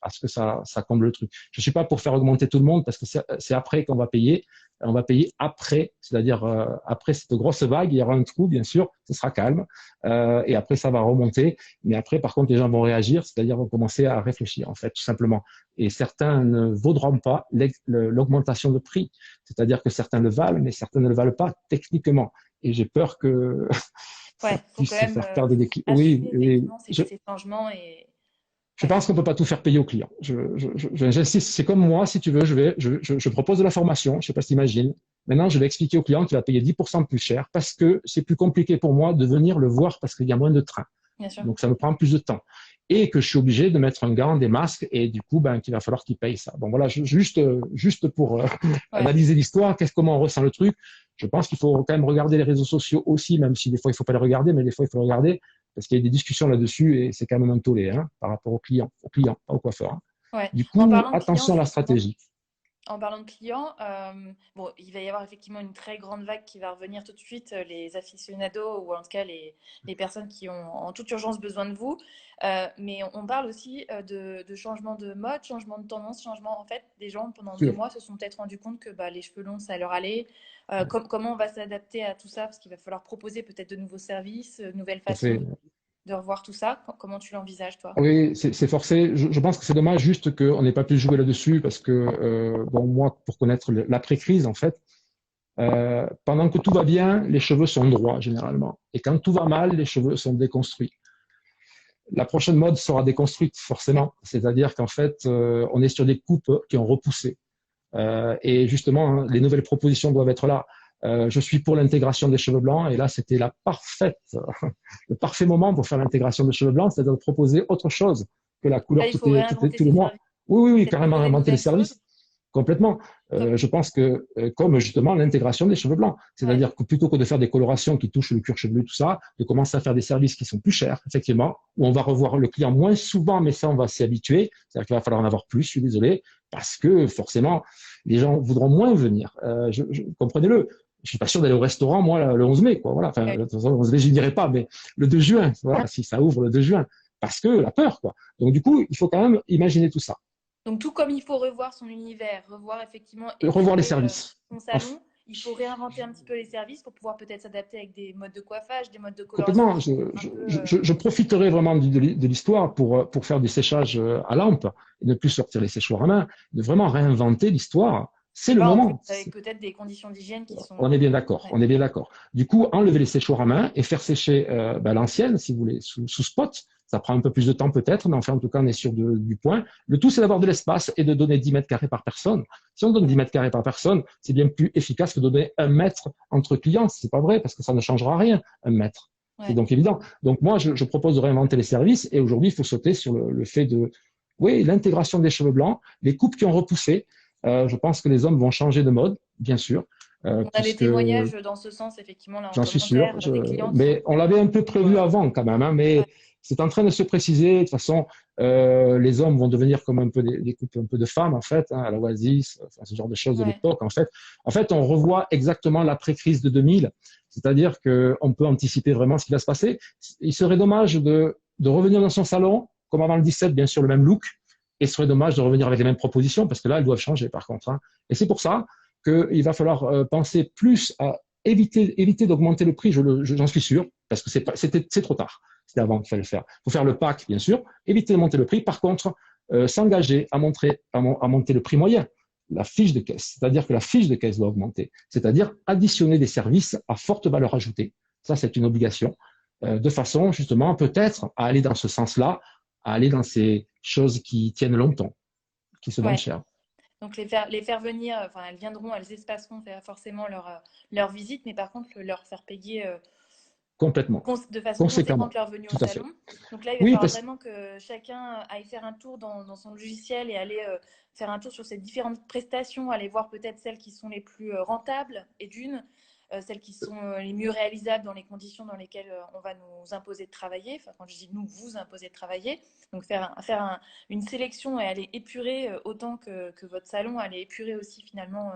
à ce que ça comble le truc. Je suis pas pour faire augmenter tout le monde parce que c'est après qu'on va payer. on va payer après, c'est-à-dire après cette grosse vague, il y aura un trou, bien sûr, ce sera calme, et après ça va remonter. Mais après, par contre, les gens vont réagir, c'est-à-dire vont commencer à réfléchir, en fait, tout simplement. Et certains ne vaudront pas l'augmentation de prix, c'est-à-dire que certains le valent, mais certains ne le valent pas techniquement. Et j'ai peur que ça Ouais, faut quand puisse même faire perdre des clients. Oui, assumer oui. effectivement ces changements et Je ouais, pense qu'on ne peut pas tout faire payer aux clients. J'insiste, c'est comme moi, si tu veux, je propose de la formation, je ne sais pas si tu imagines. Maintenant, je vais expliquer au client qu'il va payer 10% de plus cher parce que c'est plus compliqué pour moi de venir le voir parce qu'il y a moins de trains. bien sûr. Donc, ça me prend plus de temps. Et que je suis obligé de mettre un gant, des masques, et du coup, ben, qu'il va falloir qu'il paye ça. Bon, voilà, juste pour Ouais. analyser l'histoire, comment on ressent le truc. Je pense qu'il faut quand même regarder les réseaux sociaux aussi, même si des fois, il ne faut pas les regarder, mais des fois, il faut les regarder, parce qu'il y a des discussions là-dessus, et c'est quand même un tollé, hein, par rapport aux clients, pas aux coiffeurs. Hein. Ouais. Du En coup, parlant de clients, attention à la effectivement, stratégie. en parlant de clients, bon, il va y avoir effectivement une très grande vague qui va revenir tout de suite, les aficionados ou en tout cas les personnes qui ont en toute urgence besoin de vous. Mais on parle aussi de changement de mode, changement de tendance, changement. En fait, des gens pendant des Sûr. mois se sont peut-être rendus compte que bah, les cheveux longs, ça leur allait. Comment on va s'adapter à tout ça? Parce qu'il va falloir proposer peut-être de nouveaux services, de nouvelles Ça façons fait, de revoir tout ça. Comment tu l'envisages, toi? Oui, c'est forcé. Je pense que c'est dommage juste qu'on n'ait pas pu jouer là-dessus parce que, bon, moi, pour connaître l'après-crise, en fait, pendant que tout va bien, les cheveux sont droits généralement. Et quand tout va mal, les cheveux sont déconstruits. La prochaine mode sera déconstruite, forcément. C'est-à-dire qu'en fait, on est sur des coupes qui ont repoussé. Et justement, hein, les nouvelles propositions doivent être là. Je suis pour l'intégration des cheveux blancs et là, c'était le parfait moment pour faire l'intégration des cheveux blancs, c'est-à-dire de proposer autre chose que la Là, couleur il faut réinventer tous les ses mois. services, Oui, oui, oui, peut-être carrément proposer de réinventer les nouvelles choses. services. Complètement. Comme... Je pense que, comme justement l'intégration des cheveux blancs, Ouais. c'est-à-dire que plutôt que de faire des colorations qui touchent le cuir chevelu, tout ça, de commencer à faire des services qui sont plus chers, effectivement, où on va revoir le client moins souvent, mais ça, on va s'y habituer. C'est-à-dire qu'il va falloir en avoir plus, je suis désolé, parce que forcément, les gens voudront moins venir. Comprenez-le. Je suis pas sûr d'aller au restaurant, moi, le 11 mai, quoi. Voilà. Enfin, Ouais. de toute façon, le 11 mai, j'y dirai pas, mais le 2 juin, voilà, si ça ouvre le 2 juin. Parce que la peur, quoi. Donc, du coup, il faut quand même imaginer tout ça. Donc, tout comme il faut revoir son univers, revoir effectivement, Revoir les épurer services. son salon, il faut réinventer un petit peu les services pour pouvoir peut-être s'adapter avec des modes de coiffage, des modes de coloration Complètement. qui sont un peu. Je profiterai vraiment de l'histoire pour faire du séchage à lampe et ne plus sortir les séchoirs à main, de vraiment réinventer l'histoire. C'est Et le là, en plus, moment. avec peut-être des conditions d'hygiène qui sont. On est bien d'accord. Ouais. On est bien d'accord. Du coup, enlever les séchoirs à main et faire sécher l'ancienne, si vous voulez, sous spot. Ça prend un peu plus de temps peut-être, mais enfin, en tout cas, on est sûr du point. Le tout, c'est d'avoir de l'espace et de donner 10 mètres carrés par personne. Si on donne 10 mètres carrés par personne, c'est bien plus efficace que de donner 1 mètre entre clients. C'est pas vrai parce que ça ne changera rien, 1 mètre. C'est Ouais. donc évident. Donc moi, je propose de réinventer les services et aujourd'hui, il faut sauter sur le fait de, oui, l'intégration des cheveux blancs, les coupes qui ont repoussé. Je pense que les hommes vont changer de mode, bien sûr, On a des puisque témoignages dans ce sens, effectivement, là en j'en suis sûr. commentaire, des clients qui Mais ont. on l'avait un peu prévu avant quand même, hein, Ouais. mais c'est en train de se préciser. De toute façon, les hommes vont devenir comme un peu des couples un peu de femmes en fait, hein, à la Oasis, enfin, ce genre de choses de Ouais. l'époque. En fait, on revoit exactement l'après-crise de 2000, c'est-à-dire qu'on peut anticiper vraiment ce qui va se passer. Il serait dommage de revenir dans son salon comme avant le 17, bien sûr, le même look. Et ce serait dommage de revenir avec les mêmes propositions parce que là, elles doivent changer par contre. Hein. Et c'est pour ça qu'il va falloir penser plus à éviter d'augmenter le prix, j'en suis sûr, parce que c'est trop tard. C'était avant qu'il fallait le faire. Il faut faire le pack, bien sûr, éviter de monter le prix. Par contre, s'engager à monter le prix moyen, la fiche de caisse. C'est-à-dire que la fiche de caisse doit augmenter. C'est-à-dire additionner des services à forte valeur ajoutée. Ça, c'est une obligation. De façon, justement, peut-être à aller dans ce sens-là, à aller dans ces choses qui tiennent longtemps, qui se vendent Ouais. cher. Donc les faire venir, enfin elles viendront, elles espaceront forcément leur visite, mais par contre leur faire payer Complètement. de façon Conséquemment. conséquente leur venue au Tout à fait. salon. Donc là, il va Oui, falloir parce vraiment que chacun aille faire un tour dans son logiciel et aller faire un tour sur ces différentes prestations, aller voir peut-être celles qui sont les plus rentables et celles qui sont les mieux réalisables dans les conditions dans lesquelles on va nous imposer de travailler. Enfin, quand je dis nous, vous imposer de travailler. Donc une sélection et aller épurer autant que votre salon, aller épurer aussi finalement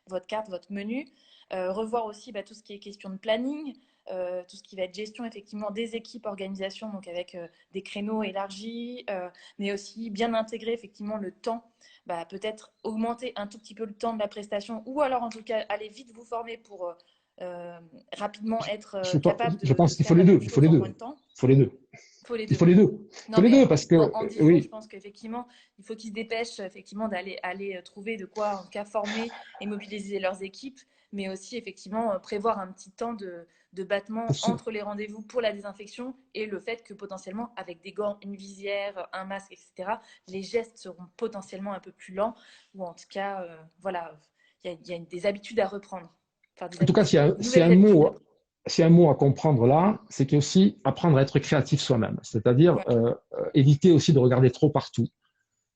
votre carte, votre menu. revoir aussi tout ce qui est question de planning, tout ce qui va être gestion effectivement des équipes, organisation, donc avec des créneaux élargis, mais aussi bien intégrer effectivement le temps, peut-être augmenter un tout petit peu le temps de la prestation, ou alors en tout cas aller vite vous former pour rapidement être capable Je de pense qu'il faut faire les la deux. même Il faut chose les en deux. moins de temps. Il faut les deux. Il faut les Il deux, faut ouais. les deux. Il faut Non, les mais deux parce que, en 10 jours, je oui, pense qu'effectivement, il faut qu'ils se dépêchent effectivement d'aller trouver de quoi, en tout cas, former et mobiliser leurs équipes, mais aussi effectivement prévoir un petit temps de battement c'est sûr. entre les rendez-vous pour la désinfection et le fait que potentiellement, avec des gants, une visière, un masque, etc., les gestes seront potentiellement un peu plus lents, ou en tout cas, voilà, il y a des habitudes à reprendre. Enfin, des En tout cas, habitudes, nouvelles habitudes à prendre. s'il y a un mot à comprendre là, c'est qu'il y a aussi apprendre à être créatif soi-même. C'est-à-dire Ouais. éviter aussi de regarder trop partout,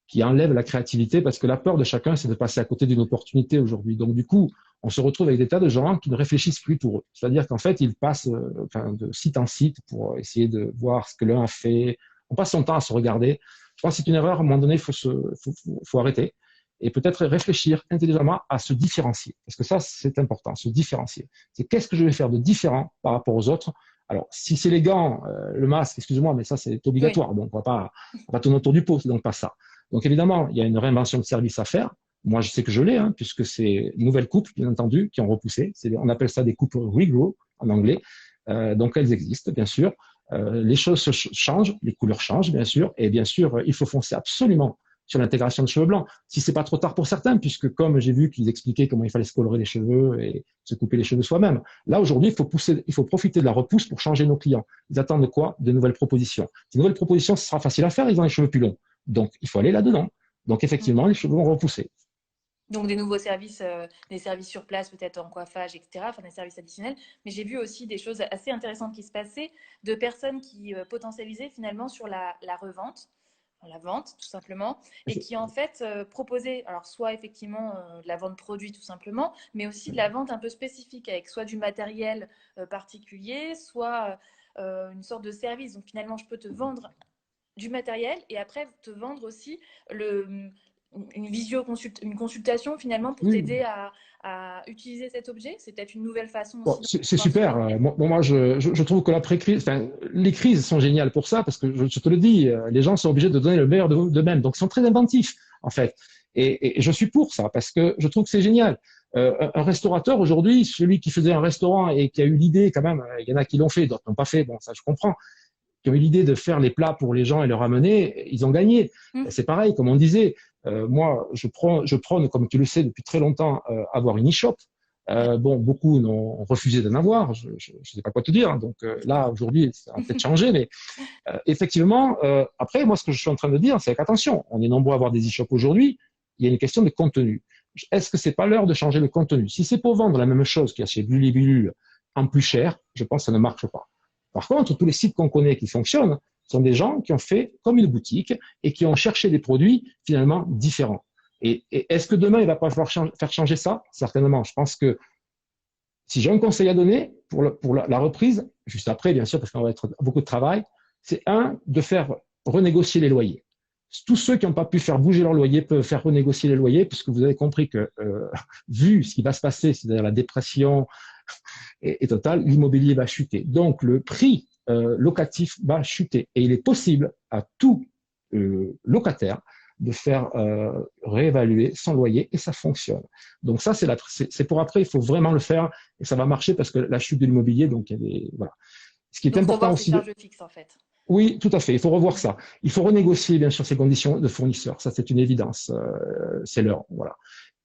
qui enlève la créativité, parce que la peur de chacun, c'est de passer à côté d'une opportunité aujourd'hui. Donc, du coup, on se retrouve avec des tas de gens qui ne réfléchissent plus pour eux. C'est-à-dire qu'en fait, ils passent de site en site pour essayer de voir ce que l'un a fait. On passe son temps à se regarder. Je pense que c'est une erreur. À un moment donné, faut arrêter et peut-être réfléchir intelligemment à se différencier. Parce que ça, c'est important, se différencier. C'est qu'est-ce que je vais faire de différent par rapport aux autres. Alors, si c'est les gants, le masque, excuse-moi, mais ça, c'est Oui. obligatoire. Donc, on va pas tourner autour du pot. C'est donc pas ça. Donc, évidemment, il y a une réinvention de service à faire. Moi, je sais que je l'ai, puisque c'est une nouvelle coupe, bien entendu, qui ont repoussé. On appelle ça des coupes regrow en anglais. Donc, elles existent, bien sûr. Les choses changent, les couleurs changent, bien sûr. Et bien sûr, il faut foncer absolument sur l'intégration de cheveux blancs. Si c'est pas trop tard pour certains, puisque comme j'ai vu qu'ils expliquaient comment il fallait se colorer les cheveux et se couper les cheveux soi-même. Là, aujourd'hui, il faut profiter de la repousse pour changer nos clients. Ils attendent quoi? De nouvelles propositions. Ces nouvelles propositions, ce sera facile à faire, ils ont les cheveux plus longs. Donc, il faut aller là-dedans. Donc, effectivement, les cheveux vont repousser. Donc des nouveaux services, des services sur place peut-être en coiffage, etc. Enfin des services additionnels. Mais j'ai vu aussi des choses assez intéressantes qui se passaient de personnes qui potentialisaient finalement sur la revente, la vente tout simplement, et qui en fait proposaient alors soit effectivement de la vente produit tout simplement, mais aussi de la vente un peu spécifique avec soit du matériel particulier, soit une sorte de service. Donc finalement je peux te vendre du matériel et après te vendre aussi une consultation finalement pour Oui, t'aider à utiliser cet objet. C'est peut-être une nouvelle façon bon, aussi de c'est pouvoir se super. rémunérer. Moi, je trouve que l'après-crise, enfin, les crises sont géniales pour ça, parce que je te le dis, les gens sont obligés de donner le meilleur d'eux-mêmes. Donc, ils sont très inventifs, en fait. Et je suis pour ça, parce que je trouve que c'est génial. Un restaurateur, aujourd'hui, celui qui faisait un restaurant et qui a eu l'idée, quand même, il y en a qui l'ont fait, d'autres n'ont pas fait, bon, ça, je comprends, qui ont eu l'idée de faire les plats pour les gens et leur amener, ils ont gagné. C'est pareil, comme on disait, moi, je prône, comme tu le sais, depuis très longtemps, avoir une e-shop. Bon, beaucoup ont refusé d'en avoir, je ne sais pas quoi te dire. Donc là, aujourd'hui, ça a peut-être changé, mais effectivement, après, moi, ce que je suis en train de dire, c'est qu'attention, on est nombreux à avoir des e-shops aujourd'hui, il y a une question de contenu. Est-ce que c'est pas l'heure de changer le contenu? Si c'est pour vendre la même chose qu'il y a chez Bully en plus cher, je pense que ça ne marche pas. Par contre, tous les sites qu'on connaît qui fonctionnent sont des gens qui ont fait comme une boutique et qui ont cherché des produits finalement différents. Et est-ce que demain, il va pas falloir faire changer ça? Certainement. Je pense que si j'ai un conseil à donner pour la reprise, juste après, bien sûr, parce qu'on va être beaucoup de travail, c'est de faire renégocier les loyers. Tous ceux qui n'ont pas pu faire bouger leur loyer peuvent faire renégocier les loyers, puisque vous avez compris que, vu ce qui va se passer, c'est-à-dire la dépression et totale, l'immobilier va chuter. Donc, le prix locatif va chuter. Et il est possible à tout locataire de faire réévaluer son loyer et ça fonctionne. Donc ça, c'est pour après, il faut vraiment le faire et ça va marcher parce que la chute de l'immobilier, donc voilà. Ce qui est Donc important revoir ses aussi, charges fixes en fait. oui, tout à fait, il faut revoir ça. Il faut renégocier bien sûr ses conditions de fournisseur, ça c'est une évidence, c'est l'heure, voilà.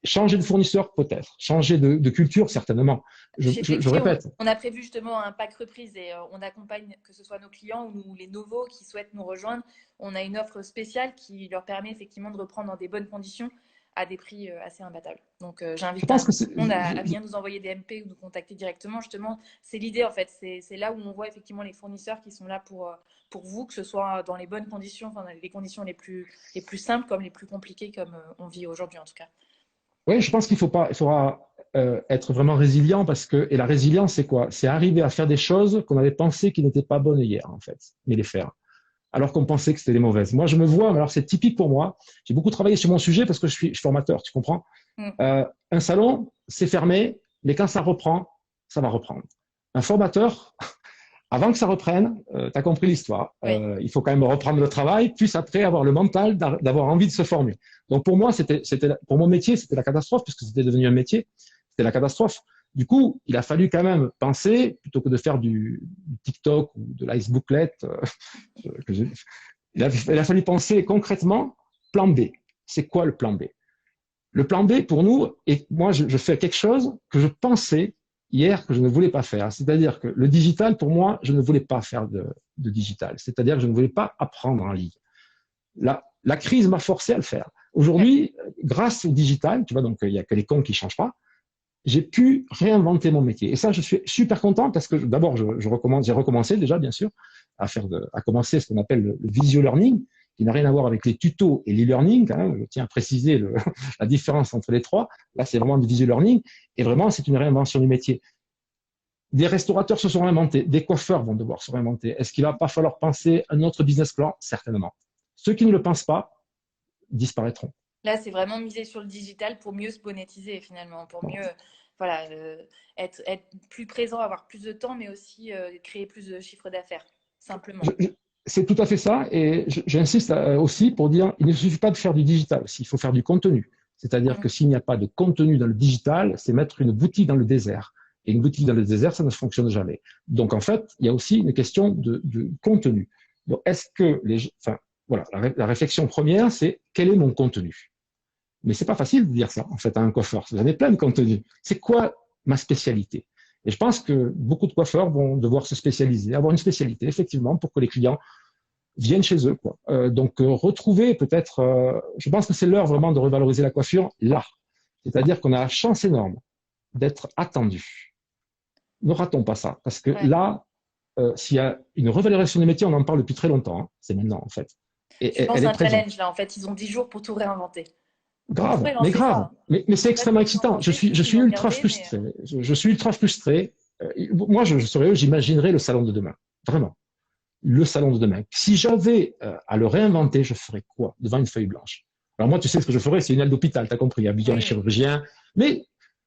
Changer de fournisseur peut-être, changer de culture certainement. Chez Je Flexi, répète. on a prévu justement un pack reprise et on accompagne que ce soit nos clients ou les nouveaux qui souhaitent nous rejoindre. On a une offre spéciale qui leur permet effectivement de reprendre dans des bonnes conditions à des prix assez imbattables. Donc Je j'invite pense que tout le monde à bien nous envoyer des MP ou nous contacter directement. Justement, c'est l'idée en fait. C'est là où on voit effectivement les fournisseurs qui sont là pour vous, que ce soit dans les bonnes conditions, enfin, dans les conditions les plus simples comme les plus compliquées comme on vit aujourd'hui en tout cas. Oui, je pense il faudra être vraiment résilient parce que, et la résilience, c'est quoi? C'est arriver à faire des choses qu'on avait pensé qui n'étaient pas bonnes hier, en fait, mais les faire. Alors qu'on pensait que c'était des mauvaises. Moi, je me vois, alors c'est typique pour moi. J'ai beaucoup travaillé sur mon sujet parce que je suis formateur, tu comprends? Mm. Un salon, c'est fermé. Mais quand ça reprend, ça va reprendre. Un formateur, avant que ça reprenne, tu as compris l'histoire. Oui. Il faut quand même reprendre le travail, puis après avoir le mental d'avoir envie de se former. Donc pour moi, pour mon métier, c'était la catastrophe, puisque c'était devenu un métier, c'était la catastrophe. Du coup, il a fallu quand même penser, plutôt que de faire du TikTok ou de l'ice booklet, il a fallu penser concrètement, plan B. C'est quoi le plan B? Le plan B pour nous, et moi je fais quelque chose que je pensais hier que je ne voulais pas faire. C'est-à-dire que le digital, pour moi, je ne voulais pas faire de digital. C'est-à-dire que je ne voulais pas apprendre en ligne. La crise m'a forcé à le faire. Aujourd'hui, grâce au digital, tu vois, donc il n'y a que les cons qui ne changent pas, j'ai pu réinventer mon métier. Et ça, je suis super content parce que d'abord, j'ai recommencé déjà, bien sûr, à commencer ce qu'on appelle le visio learning, qui n'a rien à voir avec les tutos et l'e-learning. Quand même, je tiens à préciser la différence entre les trois. Là, c'est vraiment du visio learning. Et vraiment, c'est une réinvention du métier. Des restaurateurs se sont réinventés. Des coiffeurs vont devoir se réinventer. Est-ce qu'il va pas falloir penser un autre business plan? Certainement. Ceux qui ne le pensent pas disparaîtront. Là, c'est vraiment miser sur le digital pour mieux se monétiser finalement, pour mieux voilà, être plus présent, avoir plus de temps, mais aussi créer plus de chiffre d'affaires, simplement. C'est tout à fait ça. Et j'insiste aussi pour dire, il ne suffit pas de faire du digital, il faut faire du contenu. C'est-à-dire que s'il n'y a pas de contenu dans le digital, c'est mettre une boutique dans le désert. Et une boutique dans le désert, ça ne fonctionne jamais. Donc, en fait, il y a aussi une question de contenu. Donc, est-ce que voilà, la réflexion première, c'est quel est mon contenu? Mais c'est pas facile de dire ça, en fait, à un coiffeur. Vous avez plein de contenus. C'est quoi ma spécialité? Et je pense que beaucoup de coiffeurs vont devoir se spécialiser, avoir une spécialité, effectivement, pour que les clients viennent chez eux, quoi. Donc, retrouver peut-être, je pense que c'est l'heure vraiment de revaloriser la coiffure là. C'est-à-dire qu'on a la chance énorme d'être attendu. Ne ratons pas ça, parce que là, s'il y a une revalorisation des métiers, on en parle depuis très longtemps, hein. C'est maintenant, en fait. Et je pense que c'est un challenge, là, en fait. Ils ont 10 jours pour tout réinventer. Grave, mais grave. Ça. Mais c'est extrêmement excitant. Je suis ultra frustré. Je suis ultra frustré. Moi, je serais eux, j'imaginerais le salon de demain. Vraiment. Le salon de demain. Si j'avais à le réinventer, je ferais quoi devant une feuille blanche? Alors moi, tu sais ce que je ferais, c'est une aile d'hôpital, tu as compris, habiller un chirurgien. Mais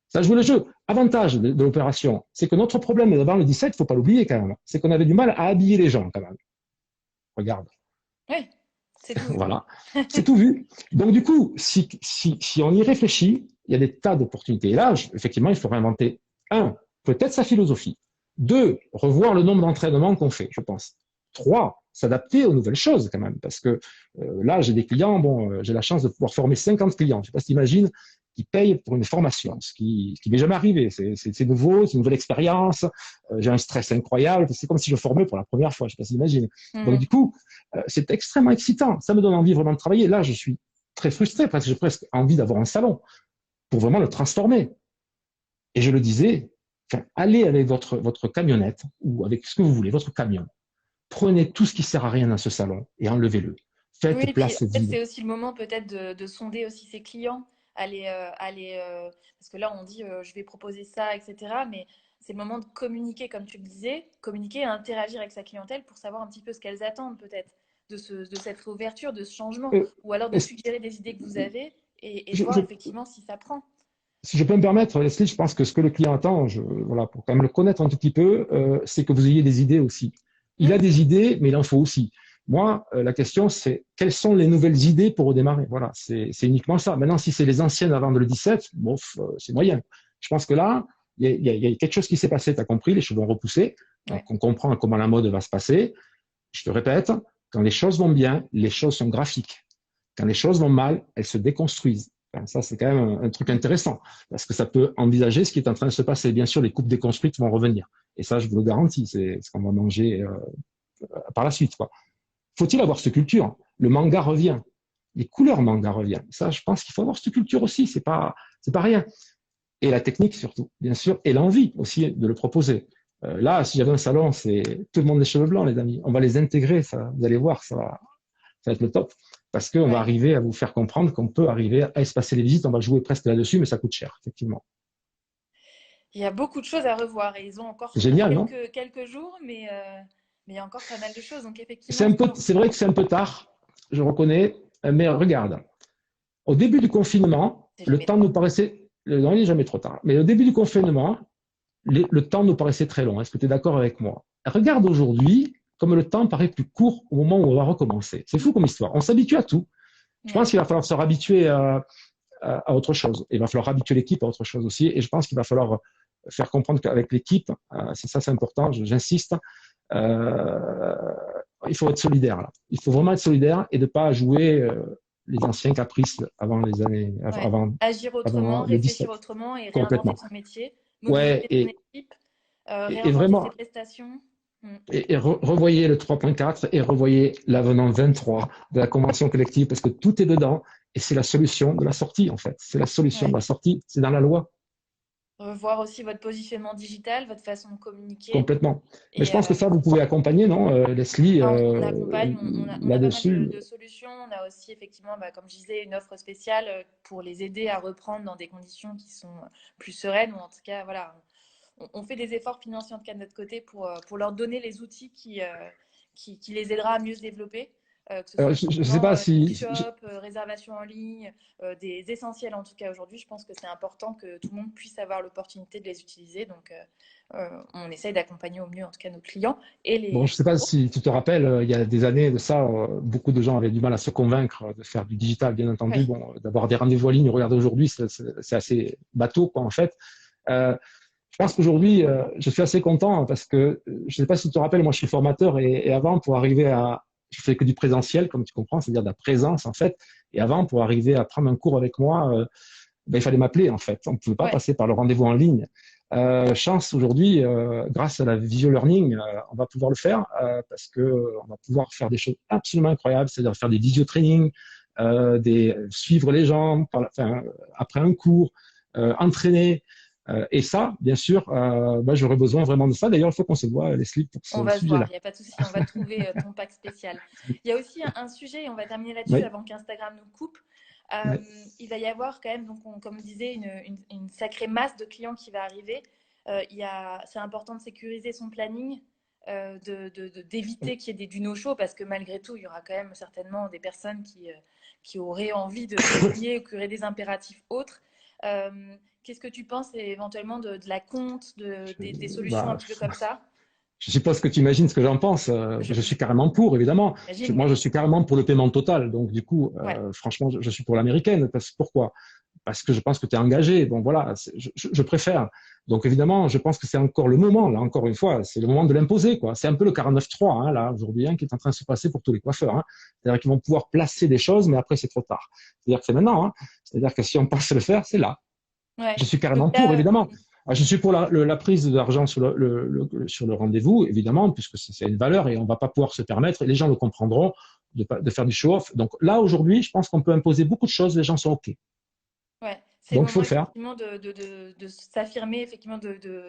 ça joue le jeu. Avantage de l'opération, c'est que notre problème avant le 17, il ne faut pas l'oublier quand même, c'est qu'on avait du mal à habiller les gens quand même. Regarde. Oui. C'est tout vu. Voilà, c'est tout vu. Donc du coup, si on y réfléchit, il y a des tas d'opportunités. Et là, effectivement, il faut réinventer, peut-être sa philosophie. 2, revoir le nombre d'entraînements qu'on fait, je pense. 3, s'adapter aux nouvelles choses quand même. Parce que là, j'ai des clients, j'ai la chance de pouvoir former 50 clients. Je ne sais pas si tu imagines, qui payent pour une formation, ce qui m'est jamais arrivé. C'est nouveau, c'est une nouvelle expérience. J'ai un stress incroyable. C'est comme si je formais pour la première fois. Je ne sais pas si tu imagines. Donc du coup, c'est extrêmement excitant. Ça me donne envie vraiment de travailler. Là, je suis très frustré parce que j'ai presque envie d'avoir un salon pour vraiment le transformer. Et je le disais, allez avec votre camionnette ou avec ce que vous voulez, votre camion. Prenez tout ce qui sert à rien dans ce salon et enlevez-le. Faites place vide. C'est aussi le moment peut-être de sonder aussi ses clients, parce que là on dit je vais proposer ça, etc. Mais c'est le moment de communiquer, comme tu le disais, communiquer et interagir avec sa clientèle pour savoir un petit peu ce qu'elles attendent peut-être de cette ouverture, de ce changement, ou alors de suggérer des idées que vous avez et voir effectivement si ça prend. Si je peux me permettre, Leslie, je pense que ce que le client attend, voilà, pour quand même le connaître un tout petit peu, c'est que vous ayez des idées aussi. Il a des idées, mais il en faut aussi. Moi, la question, c'est quelles sont les nouvelles idées pour redémarrer? Voilà, c'est uniquement ça. Maintenant, si c'est les anciennes avant le 17, bon, c'est moyen. Je pense que là, il y a quelque chose qui s'est passé, tu as compris, les cheveux ont repoussé. Donc, on comprend comment la mode va se passer. Je te répète, quand les choses vont bien, les choses sont graphiques. Quand les choses vont mal, elles se déconstruisent. Enfin, ça, c'est quand même un truc intéressant parce que ça peut envisager ce qui est en train de se passer. Bien sûr, les coupes déconstruites vont revenir. Et ça, je vous le garantis, c'est ce qu'on va manger par la suite, quoi. Faut-il avoir cette culture? Le manga revient. Les couleurs manga reviennent. Ça, je pense qu'il faut avoir cette culture aussi. C'est pas rien. Et la technique surtout, bien sûr, et l'envie aussi de le proposer. Là, si j'avais un salon, c'est tout le monde des cheveux blancs, les amis. On va les intégrer, ça. Vous allez voir, ça va être le top. Parce qu'on va arriver à vous faire comprendre qu'on peut arriver à espacer les visites. On va jouer presque là-dessus, mais ça coûte cher, effectivement. Il y a beaucoup de choses à revoir et ils ont encore génial, quelques jours, mais il y a encore pas mal de choses. Donc effectivement, c'est vrai que c'est un peu tard, je reconnais, mais regarde. Au début du confinement, le temps nous paraissait Non, il n'est jamais trop tard. Mais au début du confinement, le temps nous paraissait très long. Est-ce que tu es d'accord avec moi? Regarde aujourd'hui comme le temps paraît plus court au moment où on va recommencer. C'est fou comme histoire. On s'habitue à tout. Je pense Ouais. qu'il va falloir se réhabituer à autre chose. Il va falloir habituer l'équipe à autre chose aussi. Et je pense qu'il va falloir faire comprendre qu'avec l'équipe, c'est ça, c'est important, j'insiste, euh, il faut être solidaire. Là. Il faut vraiment être solidaire et ne pas jouer les anciens caprices avant les années, Ouais. Agir autrement, avant le réfléchir 17, autrement et réinventer complètement. son métier, Ouais, mobiliser son équipe, et réinventer ses vraiment, prestations. Mm. revoyez le 3.4 et revoyez l'avenant 23 de la convention collective parce que tout est dedans et c'est la solution de la sortie en fait. C'est la solution de Ouais. la sortie, c'est dans la loi. Revoir aussi votre positionnement digital, votre façon de communiquer. Complètement. Mais je Et pense que ça, vous pouvez accompagner, non, Leslie, on accompagne, on a pas mal là-dessus. de solutions. On a aussi effectivement, bah, comme je disais, une offre spéciale pour les aider à reprendre dans des conditions qui sont plus sereines. Ou en tout cas, voilà, on fait des efforts financiers en tout cas de notre côté pour leur donner les outils qui les aidera à mieux se développer. Que ce soit Je ne sais pas effectivement si. e-shop, réservation en ligne, des essentiels en tout cas aujourd'hui. Je pense que c'est important que tout le monde puisse avoir l'opportunité de les utiliser. Donc, on essaye d'accompagner au mieux en tout cas nos clients et Bon, je ne sais pas les... si tu te rappelles, il y a des années de ça, beaucoup de gens avaient du mal à se convaincre de faire du digital, bien entendu. Oui, Bon, d'avoir des rendez-vous en ligne, regardez aujourd'hui, c'est assez bateau, quoi, en fait. Euh, je pense qu'aujourd'hui, je suis assez content parce que je ne sais pas si tu te rappelles, moi, je suis formateur et avant, pour arriver à, je fais que du présentiel, comme tu comprends, c'est-à-dire de la présence, en fait. Et avant, pour arriver à prendre un cours avec moi, ben, il fallait m'appeler en fait. On ne pouvait pas ouais, passer par le rendez-vous en ligne. Chance aujourd'hui, grâce à la visio learning, on va pouvoir le faire parce que on va pouvoir faire des choses absolument incroyables, c'est-à-dire faire des visio training, suivre les gens enfin, après un cours, entraîner. Et ça, bien sûr, moi j'aurais besoin vraiment de ça. D'ailleurs, il faut qu'on se voit, Leslie, pour on ce va se voir, sujet-là. il n'y a pas de souci, on va trouver ton pack spécial. Il y a aussi un sujet, et on va terminer là-dessus Oui, avant qu'Instagram nous coupe. oui. Il va y avoir quand même, donc comme je disais, une sacrée masse de clients qui va arriver. C'est important de sécuriser son planning, d'éviter qu'il y ait du no-show, parce que malgré tout, il y aura quand même certainement des personnes qui auraient envie de s'essayer ou qui auraient des impératifs autres. Qu'est-ce que tu penses éventuellement de la compte, des solutions un Bah, petit peu comme ça? je suppose que tu imagines ce que j'en pense. Je suis carrément pour, évidemment. J'imagine, Moi, je mais suis carrément pour le paiement total. Donc, du coup, ouais, franchement, je suis pour l'américaine. Pourquoi? Parce que je pense que tu es engagé. Donc, voilà, je préfère. Donc, évidemment, je pense que c'est encore le moment, là, encore une fois, c'est le moment de l'imposer, quoi. C'est un peu le 49.3, hein, là, aujourd'hui, hein, qui est en train de se passer pour tous les coiffeurs. Hein. C'est-à-dire qu'ils vont pouvoir placer des choses, mais après, c'est trop tard. C'est-à-dire que c'est maintenant. Hein. C'est-à-dire que si on pense le faire, c'est là. ouais. Je suis Donc carrément pour, là, évidemment. Je suis pour la prise d'argent sur sur le rendez-vous, évidemment, puisque c'est une valeur et on ne va pas pouvoir se permettre, et les gens le comprendront, de faire du show-off. Donc là, aujourd'hui, je pense qu'on peut imposer beaucoup de choses, les gens sont OK. ouais, c'est le Donc il faut moment le faire. effectivement de s'affirmer, effectivement,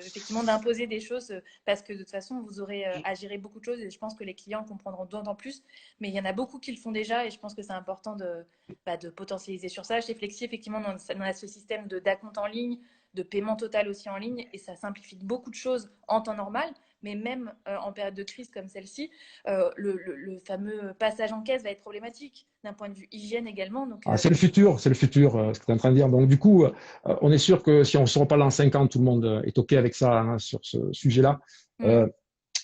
effectivement d'imposer des choses, parce que de toute façon, vous aurez à gérer beaucoup de choses et je pense que les clients comprendront d'autant plus. Mais il y en a beaucoup qui le font déjà et je pense que c'est important de potentialiser sur ça. Chez Flexi, effectivement, on a ce système d'acompte en ligne, de paiement total aussi en ligne et ça simplifie beaucoup de choses en temps normal. Mais même en période de crise comme celle-ci, le fameux passage en caisse va être problématique d'un point de vue hygiène également. Donc, Ah, c'est le futur, ce que tu es en train de dire. Donc du coup, on est sûr que si on se reparle dans 5 ans, tout le monde est OK avec ça, hein, sur ce sujet-là. hmm, Euh,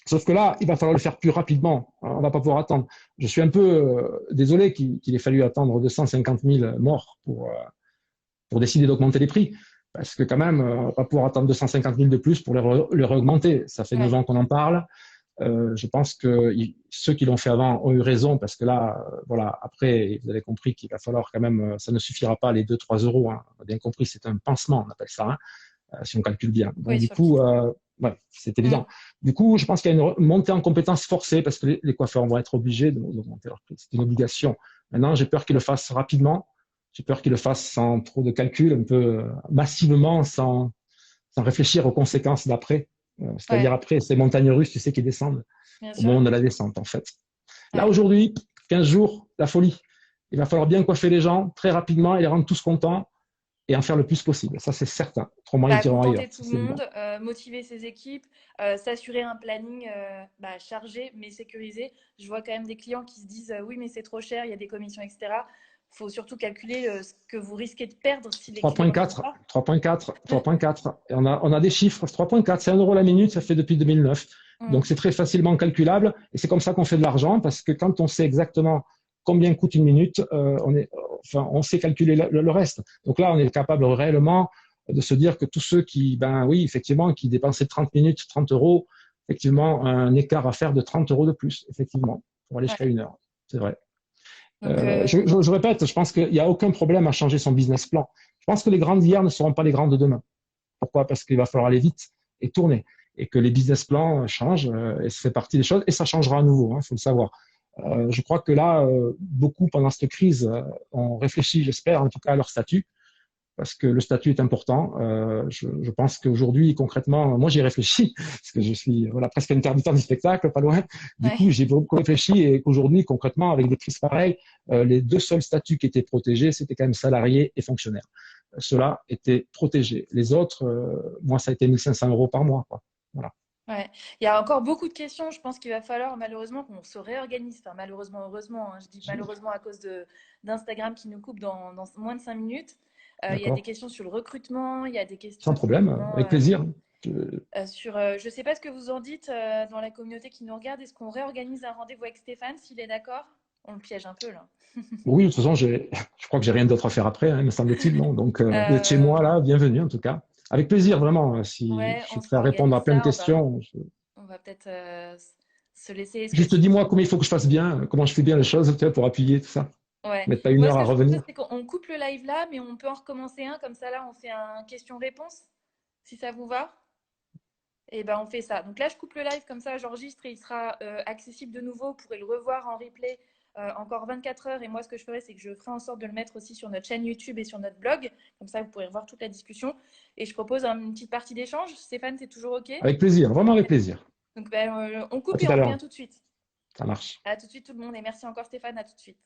Sauf que là, il va falloir le faire plus rapidement. On va pas pouvoir attendre. Je suis un peu désolé qu'il ait fallu attendre 250 000 morts pour décider d'augmenter les prix. Parce que quand même, on va pas pouvoir attendre 250 000 de plus pour les réaugmenter. Ça fait 9 ouais. ans qu'on en parle. Je pense que ceux qui l'ont fait avant ont eu raison parce que là, voilà, après, vous avez compris qu'il va falloir quand même, ça ne suffira pas les 2-3 euros. Hein. On a bien compris, c'est un pansement, on appelle ça, hein, si on calcule bien. Donc Oui, du sur le coup, kit. ouais, c'est Mm. évident. Du coup, je pense qu'il y a une montée en compétences forcée parce que les coiffeurs vont être obligés d'augmenter leur prix. C'est une obligation. Maintenant, j'ai peur qu'ils le fassent rapidement. J'ai peur qu'ils le fassent sans trop de calcul, un peu massivement, sans réfléchir aux conséquences d'après. C'est-à-dire Ouais, après, ces montagnes russes, tu sais, qui descendent bien au sûr. moment de la descente, en fait. Là, Ouais. aujourd'hui, 15 jours, la folie. Il va falloir bien coiffer les gens très rapidement et les rendre tous contents et en faire le plus possible. Ça, c'est certain. Autrement, ils Bah, iront ailleurs. contenter tout Ça, le c'est évident. monde, motiver ses équipes, s'assurer un planning chargé mais sécurisé. Je vois quand même des clients qui se disent oui, mais c'est trop cher, il y a des commissions, etc. faut surtout calculer ce que vous risquez de perdre si l'équilibre n'est 3,4, pas. 3,4, 3,4. Et on a des chiffres. 3,4, c'est 1 euro la minute, ça fait depuis 2009. Donc, c'est très facilement calculable. Et c'est comme ça qu'on fait de l'argent, parce que quand on sait exactement combien coûte une minute, on sait calculer le reste. Donc là, on est capable réellement de se dire que tous ceux qui, ben oui, effectivement, qui dépensaient 30 minutes, 30 euros, effectivement, un écart à faire de 30 euros de plus, effectivement, pour aller jusqu'à 1 heure. C'est vrai. Donc, je répète, je pense qu'il n'y a aucun problème à changer son business plan. Je pense que les grands d'hier ne seront pas les grands de demain. Pourquoi? Parce qu'il va falloir aller vite et tourner. Et que les business plans changent, et ça fait partie des choses, et ça changera à nouveau, il faut le savoir. Je crois que là, beaucoup pendant cette crise ont réfléchi, j'espère, en tout cas à leur statut, parce que le statut est important. Je pense qu'aujourd'hui, concrètement, moi j'y réfléchis, parce que je suis presque intermittent du spectacle, pas loin. Du coup, j'ai beaucoup réfléchi et qu'aujourd'hui, concrètement, avec des crises pareilles, les deux seuls statuts qui étaient protégés, c'était quand même salariés et fonctionnaires. Ceux-là étaient protégés. Les autres, moi, ça a été 1 500 euros par mois, quoi. Voilà. Ouais. Il y a encore beaucoup de questions. Je pense qu'il va falloir malheureusement qu'on se réorganise. Enfin, malheureusement, heureusement, hein. Je dis malheureusement à cause d'Instagram qui nous coupe dans moins de 5 minutes. Il y a des questions sur le recrutement, il y a des questions sans problème, avec plaisir. je ne sais pas ce que vous en dites dans la communauté qui nous regarde. Est-ce qu'on réorganise un rendez-vous avec Stéphane s'il est d'accord? On le piège un peu là. Oui, de toute façon, je crois que j'ai rien d'autre à faire après, me semble-t-il. Non. Donc, vous êtes chez moi là, bienvenue en tout cas. Avec plaisir, vraiment. Si je suis prêt à répondre à plein de questions. On va peut-être se laisser. Juste dis-moi comment il faut que je fasse bien, comment je fais bien les choses pour appuyer tout ça. Ouais. Mettre pas 1 heure à revenir. C'est qu'on coupe le live là, mais on peut en recommencer un. Comme ça, là, on fait un question-réponse, si ça vous va. Et ben, on fait ça. Donc là, je coupe le live, comme ça, j'enregistre et il sera accessible de nouveau. Vous pourrez le revoir en replay encore 24 heures. Et moi, ce que je ferai, c'est que je ferai en sorte de le mettre aussi sur notre chaîne YouTube et sur notre blog. Comme ça, vous pourrez revoir toute la discussion. Et je propose une petite partie d'échange. Stéphane, c'est toujours OK? Avec plaisir, vraiment avec plaisir. Donc, on coupe et on revient tout de suite. Ça marche. À tout de suite, tout le monde. Et merci encore, Stéphane. À tout de suite.